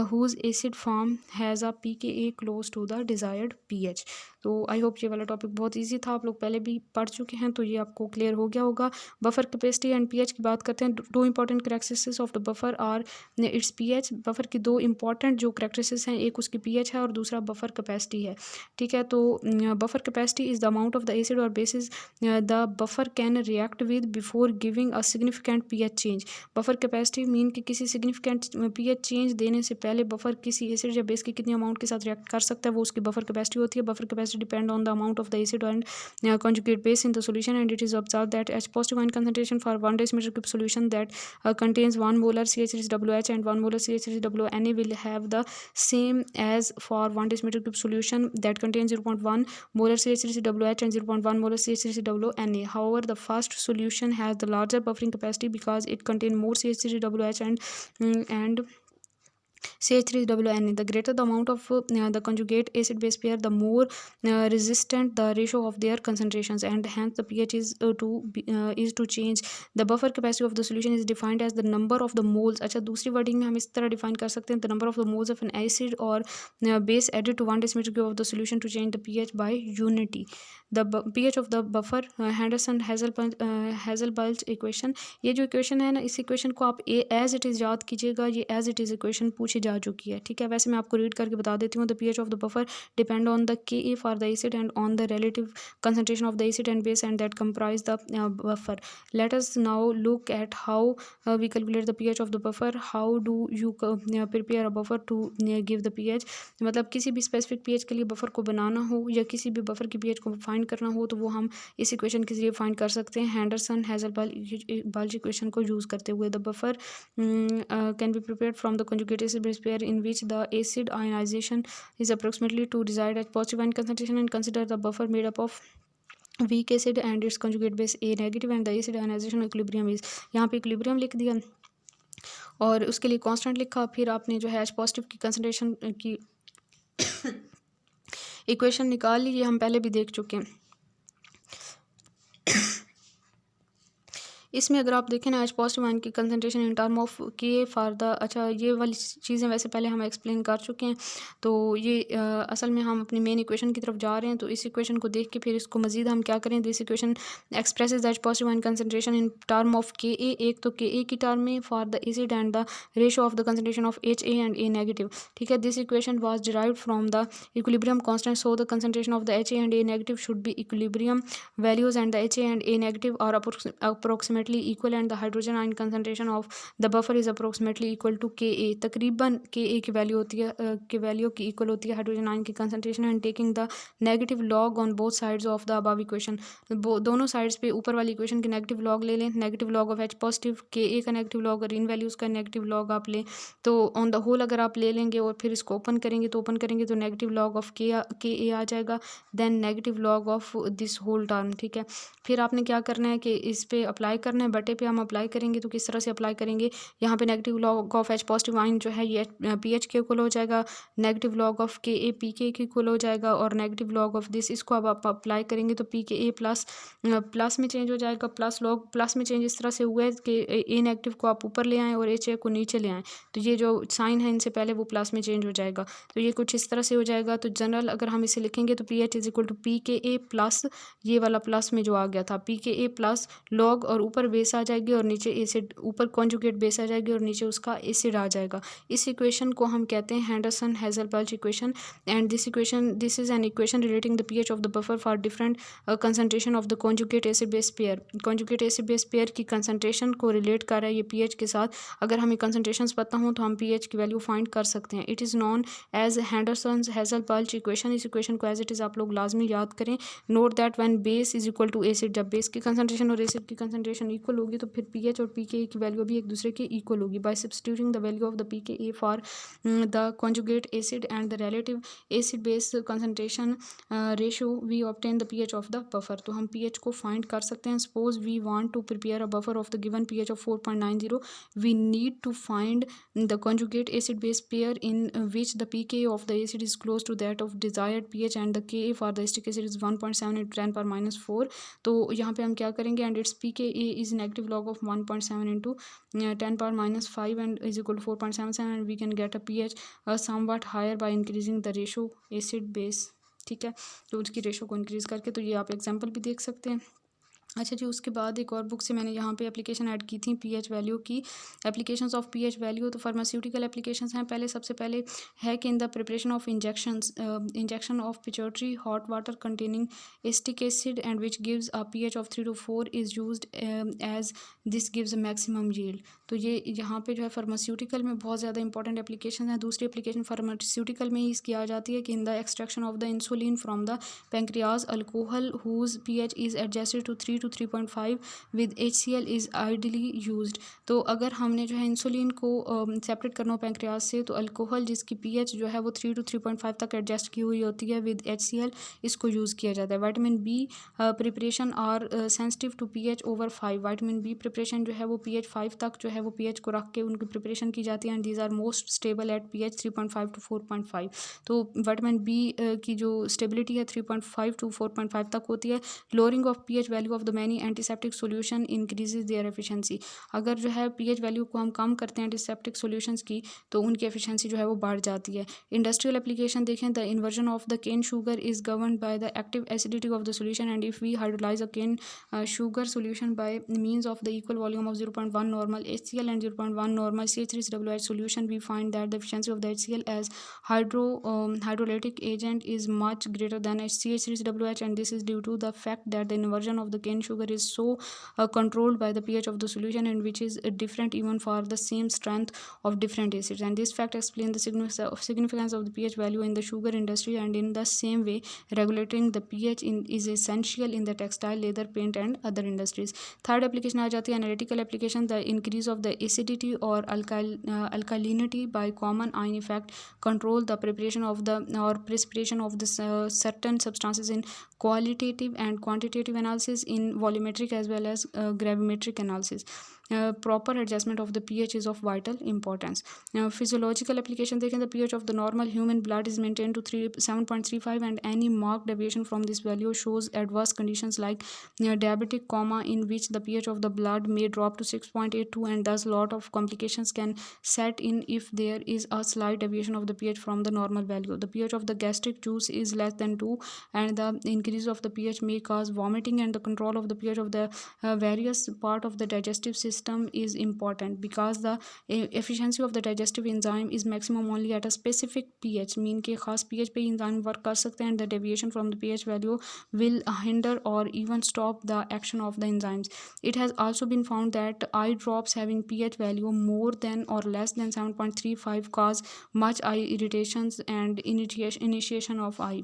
whose acid form has a pKa close to the desired pH. तो I hope ये वाला topic बहुत easy था, आप लोग पहले भी पढ़ चुके हैं तो ये आपको क्लियर हो गया होगा. बफर कैपेसिटी एंड pH की बात करते हैं. दो important characteristics of the buffer are its pH. Buffer की दो इंपॉर्टेंट जो करेक्टरिस्टिक्स हैं, एक उसकी pH है और दूसरा बफर कैपेसिटी है. ठीक है, तो buffer capacity is the amount of the acid और bases the buffer can react with before giving a significant pH change. Buffer capacity mean कि किसी सिग्निफिकेंट pH चेंज देने से पहले बफर किसी एसिड या बेस की कितनी अमाउंट के साथ रिएक्ट कर सकता है, वो उसकी बफर कैपेसिटी होती है. Buffer capacity depend on the amount of the acid and conjugate base in the solution, and it is observed that H positive ion concentration for 1 decimeter cube solution that contains 1 molar CH3WH and 1 molar CH3WNa will have the same as for 1 decimeter cube solution that contains 0.1 molar CH3WH and 0.1 molar CH3WNa. However, the first solution has the larger buffering capacity because it contains more CH3WH and CH3WNa. The greater the amount of the conjugate acid base pair, the more resistant the ratio of their concentrations, and hence the pH is to change. The buffer capacity of the solution is defined as the number of the moles. अच्छा, दूसरी wording में हम इस तरह define कर सकते हैं, the number of the moles of an acid or base added to 1 decimeter cube of the solution to change the pH by unity. The pH of the buffer Henderson-Hazelbalch equation. ये जो equation है ना, इस equation को आप as it is याद कीजिएगा, ये एज इट इज़ इक्वेशन पूछी जा चुकी है. ठीक है, वैसे मैं आपको रीड करके बता देती हूँ. The pH of the buffer depend on the Ka for the acid and on the relative concentration of the acid and base and that comprise the buffer. Let us now look at how we calculate the pH of the buffer. How do you prepare a buffer to give the pH? मतलब किसी भी specific pH के लिए buffer को बनाना हो या किसी भी बफर की pH को फाइंड करना हो तो वो हम इस इक्वेशन के जरिए फाइंड कर सकते हैं, हैंडरसन हेज़लबल्च इक्वेशन को यूज़ करते हुए. The buffer can be prepared from the conjugate acid base pair in which the acid ionization is approximately to desired at positive ion concentration, and consider the buffer made up of weak acid and its conjugate base A negative and the acid ionization equilibrium is. यहाँ पे equilibrium लिख दिया और उसके लिए constant लिखा, फिर आपने जो है H पॉजिटिव की कंसनट्रेशन की इक्वेशन निकाल ली, ये हम पहले भी देख चुके हैं. इसमें अगर आप देखें ना, H पॉजिटिव आयन की कंसनट्रेशन इन टर्म ऑफ के फॉर द, अच्छा ये वाली चीज़ें वैसे पहले हम एक्सप्लेन कर चुके हैं, तो ये असल में हम अपनी मेन इक्वेशन की तरफ जा रहे हैं. तो इस इक्वेशन को देख के फिर इसको मजीद हम क्या करें, this equation expresses the H positive ion concentration in term of K A. एक तो के ए की टर्म में for the acid and the ratio of the concentration of HA and A negative. ठीक है, this equation was derived from the equilibrium constant, so the concentration of the HA and A negative should be equilibrium values and the HA and A negative are approximately approximately equal and the hydrogen ion concentration of the buffer is approximately equal to Ka, तकरीबन Ka की value होती है की value की equal होती है hydrogen ion की concentration and taking the negative log on both sides of the above equation, दोनों साइड्स पे ऊपर वाली इक्वेशन के नेगेटिव लॉग ले लें, negative log of H positive Ka का नेगेटिव लॉग और इन वैल्यूज़ का नेगेटिव लॉग आप लें, तो ऑन द होल अगर आप ले लेंगे और फिर इसको ओपन करेंगे तो नेगेटिव लॉग ऑफ Ka आ जाएगा, then negative log of this whole term, ठीक है। फिर आपने क्या करना है कि इस पे अप्लाई करना है, बटे पे हम अप्लाई करेंगे तो किस तरह से अप्लाई करेंगे, यहाँ पे negative log of H positive ion जो है ये pH के इक्वल हो जाएगा, negative log of Ka Pk के इक्वल हो जाएगा और नेगेटिव लॉग ऑफ दिस, इसको अब आप अप्लाई करेंगे तो Pka प्लस में चेंज हो जाएगा, प्लस में चेंज इस तरह से हुआ है कि ए नेगेटिव को आप ऊपर ले आएँ और HA को नीचे ले आएँ, तो ये जो साइन है इनसे पहले वो प्लस में चेंज हो जाएगा, तो ये कुछ इस तरह से हो जाएगा। तो जनरल अगर हम इसे लिखेंगे तो pH is equal to Pka plus ये वाला प्लस में जो आ गया था Pka प्लस लॉग और ऊपर बेस आ जाएगी और नीचे एसिड, ऊपर कॉन्जुगेट बेस आ जाएगी और नीचे उसका एसिड आ जाएगा। इस इक्वेशन को हम कहते हैं Henderson Hasselbalch equation and this is an equation relating the pH of the buffer for different concentration of the conjugate acid base pair. Conjugate acid base pair की कंसंट्रेशन को रिलेट कर रहा है ये pH के साथ। अगर हमें कंसंट्रेशंस पता हों तो हम pH की वैल्यू फाइंड कर सकते हैं। It is known as Henderson Hasselbalch equation. इस इक्वेशन को एज इट इज़ आप लोग लाजमी याद करें। Note that when base is equal to acid, जब बेस की कंसंट्रेशन और एसिड की कंसंट्रेशन इक्वल होगी तो फिर pH और Pka की वैल्यू भी एक दूसरे के इक्वल होगी। By substituting the value of the Pka for the conjugate acid and the relative acid base concentration ratio we obtain the pH of the buffer. तो हम pH को फाइंड कर सकते हैं। Suppose we want to prepare a buffer of the given pH of 4.90, we need to find the conjugate acid base pair in which the Pka of the acid is close to that of desired pH and the Ka for the acetic acid is 1.7 into 10 power minus 4। तो यहाँ पे हम क्या करेंगे, and it's Pka is negative log of 1.7 into 10 power minus 5 and is equal to 4.77 and we can get a pH somewhat higher by increasing the ratio acid base, ठीक है। तो उसकी रेशो को इंक्रीज़ करके, तो ये आप एग्जांपल भी देख सकते हैं। अच्छा जी, उसके बाद एक और बुक से मैंने यहाँ पे एप्लीकेशन ऐड की थी pH वैल्यू की, एप्लीकेशंस ऑफ pH वैल्यू। तो फार्मास्यूटिकल एप्लीकेशंस हैं। पहले सबसे पहले है कि in the preparation of injection of pituitary hot water containing acetic acid and which gives a pH of 3 to 4 is used as this gives a maximum yield. तो ये यहाँ पे जो है फार्मास्यूटिकल में बहुत ज़्यादा इंपॉर्टेंट एप्लीकेशन है। दूसरी एप्लीकेशन फार्मास्यूटिकल में इसकी आ जाती है कि in the extraction of the insulin from the pancreas alcohol whose pH is adjusted to 3 to 3.5 with HCl is ideally used. तो अगर हमने जो है इंसुलिन को सेपरेट करना हो पैंक्रियाज से, तो अल्कोहल जिसकी pH जो है वो 3 to 3.5 तक एडजस्ट की हुई होती है विद HCl, इसको यूज़ किया जाता है। Vitamin B preparation are sensitive to pH over 5। Vitamin B preparation जो है वो pH 5 तक जो है वो pH को रख के उनकी प्रिपरेशन की जाती है and these are most stable at pH 3.5 to 4.5। तो विटामिन बी की जो स्टेबिलिटी है 3.5 to 4.5 तक होती है। Lowering of pH value of the many antiseptic solution increases their efficiency. अगर जो है pH वैल्यू को हम कम करते हैं एंटीसेप्टिक सॉल्यूशंस की, तो उनकी एफिशिएंसी जो है वो बढ़ जाती है। इंडस्ट्रियल एप्लीकेशन देखें, the inversion of the cane sugar is govern by the active acidity of the solution and if we hydrolyse a cane sugar solution by means of the equal volume of 0.1 normal HCl and 0.1 normal CH3COOH solution, we find that the efficiency of the HCl as hydrolytic agent is much greater than CH3COOH, and this is due to the fact that the inversion of the cane sugar is so controlled by the pH of the solution and which is different even for the same strength of different acids, and this fact explains the significance of the pH value in the sugar industry, and in the same way regulating the pH is essential in the textile, leather, paint and other industries. Third application आ जाती है analytical application, the increase of the acidity और alkalinity by common ion effect control the preparation of the or precipitation of the certain substances in qualitative and quantitative analysis, in volumetric as well as gravimetric analysis. Proper adjustment of the pH is of vital importance. Physiological application देखें, the pH of the normal human blood is maintained to 7.35 and any marked deviation from this value shows adverse conditions like diabetic coma, in which the pH of the blood may drop to 6.82 and thus lot of complications can set in if there is a slight deviation of the pH from the normal value. The pH of the gastric juice is less than 2 and the increase of the pH may cause vomiting, and the control of the pH of the various part of the digestive system system is important because the efficiency of the digestive enzyme is maximum only at a specific pH, mean के खास pH पे enzyme work कर सकते हैं, and the deviation from the pH value will hinder or even stop the action of the enzymes. It has also been found that eye drops having pH value more than or less than 7.35 cause much eye irritations and initiation of eye.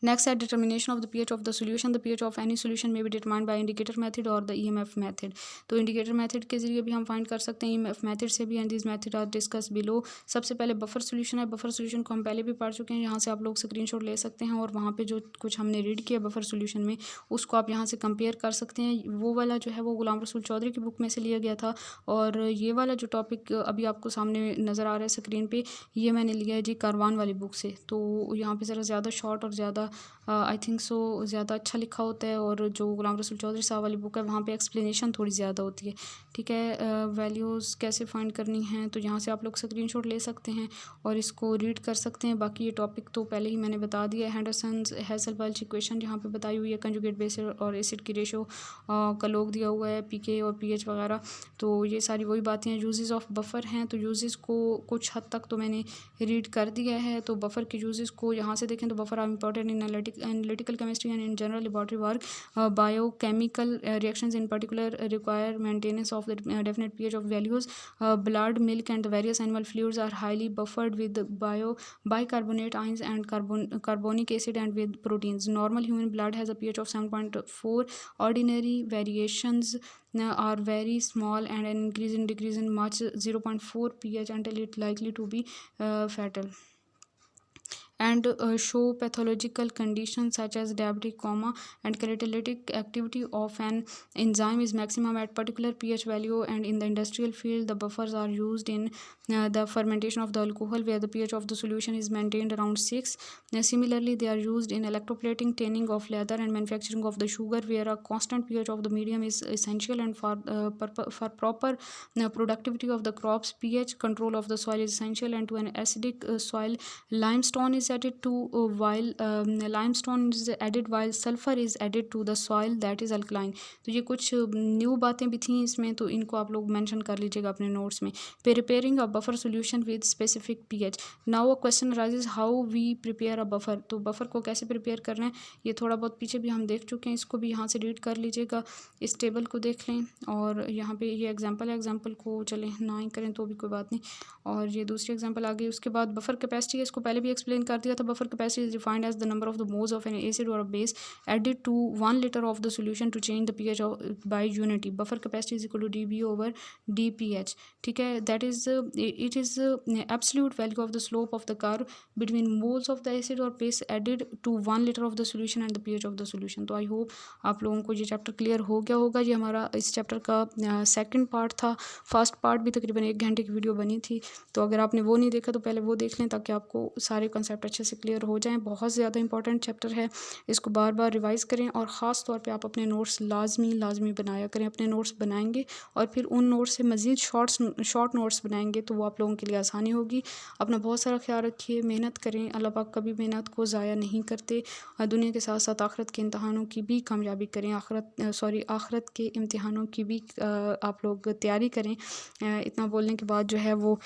Next है determination of the pH of the solution. The pH of any solution may be determined by indicator method or the EMF method. तो indicator method के जरिए भी हम find कर सकते हैं, EMF method से भी, and these methods are discussed below. सबसे पहले buffer solution है. buffer solution को हम पहले भी पढ़ चुके हैं, यहाँ से आप लोग screenshot ले सकते हैं और वहाँ पे जो कुछ हमने read किया buffer solution में उसको आप यहाँ से compare कर सकते हैं. वो वाला जो है वो गुलाम रसूल चौधरी की बुक में से लिया गया था, और ये वाला जो टॉपिक अभी आपको सामने नज़र आ रहा है स्क्रीन पे, ये मैंने लिया है जी कारवान वाली बुक से. तो यहाँ पे ज़रा ज़्यादा शॉर्ट और ज़्यादा आई थिंक सो ज़्यादा अच्छा लिखा होता है, और जो गुलाम रसूल चौधरी साहब वाली बुक है वहाँ पे एक्सप्लेनेशन थोड़ी ज़्यादा होती है. ठीक है, वैल्यूज़ कैसे फाइंड करनी है तो यहाँ से आप लोग स्क्रीनशॉट ले सकते हैं और इसको रीड कर सकते हैं. बाकी ये टॉपिक तो पहले ही मैंने बता दिया है. हैंडरसन्स हेज़लबर्ग इक्वेशन यहाँ पे बताई हुई है, कंजुगेट बेस और एसिड की रेशो का लोग दिया हुआ है, पीके और पीएच वगैरह. तो ये सारी वही बातें हैं. यूजेस ऑफ बफ़र हैं, तो यूजेस को कुछ हद तक तो मैंने रीड कर दिया है. तो बफ़र के यूजेस को यहाँ से देखें तो buffer are important in analytical chemistry and in general laboratory work. Biochemical reactions in particular require maintenance of the definite pH of values. Blood, milk and the various animal fluids are highly buffered with bicarbonate ions and carbonic acid and with proteins. Normal human blood has a pH of 7.4. Ordinary variations are very small and an increase in decrease in much 0.4 pH until it likely to be fatal. And show pathological conditions such as diabetic coma and catalytic activity of an enzyme is maximum at particular pH value. And in the industrial field, the buffers are used in the fermentation of the alcohol where the pH of the solution is maintained around 6. Similarly, they are used in electroplating, tanning of leather and manufacturing of the sugar where a constant pH of the medium is essential, and for proper productivity of the crops, pH control of the soil is essential. And to an acidic soil, limestone is added to while limestone is added while sulfur is added to the soil that is alkaline. तो ये कुछ new बातें भी थी इसमें, तो इनको आप लोग मेंशन कर लीजिएगा अपने नोट्स में. Preparing a buffer solution with specific pH. Now a question rises how we prepare a buffer. तो बफर को कैसे प्रिपेयर करना है ये थोड़ा बहुत पीछे भी हम देख चुके हैं, इसको भी यहाँ से रीड कर लीजिएगा, इस टेबल को देख लें. और यहाँ पे ये एग्जांपल है, एग्जांपल को चलें ना ही करें तो भी कोई बात नहीं. और ये दूसरी एग्जांपल आ गई. उसके बाद बफर कैपेसिटी है, इसको पहले भी एक्सप्लेन कर दिया था. Buffer capacity is defined as the number of the moles of an acid और a base added to 1 liter of the solution to change the pH by unity. Buffer capacity is equal to dB over dpH. ठीक है, that is it is absolute value of the slope of the curve between moles of the acid और base added to 1 liter of the solution and the pH of the solution. तो I hope आप लोगों को ये chapter clear हो गया होगा. ये हमारा इस चैप्टर का सेकंड पार्ट था. फर्स्ट पार्ट भी तकरीबन 1 घंटे की वीडियो बनी थी, तो अगर आपने वो नहीं देखा तो पहले वो देख लें ताकि आपको सारे कंसेप्ट अच्छे से क्लियर हो जाएं. बहुत ज़्यादा इंपॉर्टेंट चैप्टर है, इसको बार बार रिवाइज़ करें और ख़ास तौर पे आप अपने नोट्स लाजमी बनाया करें. अपने नोट्स बनाएंगे और फिर उन नोट्स से मज़ीद शॉर्ट नोट्स बनाएंगे तो वो आप लोगों के लिए आसानी होगी. अपना बहुत सारा ख्याल रखिए, मेहनत करें. अल्लाह पाक कभी मेहनत को ज़ाया नहीं करते. दुनिया के साथ साथ आखिरत के इम्तहानों की भी कामयाबी करें. आखिरत के इम्तहानों की भी आप लोग तैयारी करें. इतना बोलने के बाद जो है वो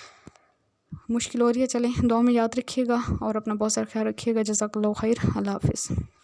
मुश्किल हो रही है. चलें, दुआ में याद रखिएगा और अपना बहुत सारा ख्याल रखिएगा. जज़ाकल्लाहु खैर. अल्लाह हाफ़िज़.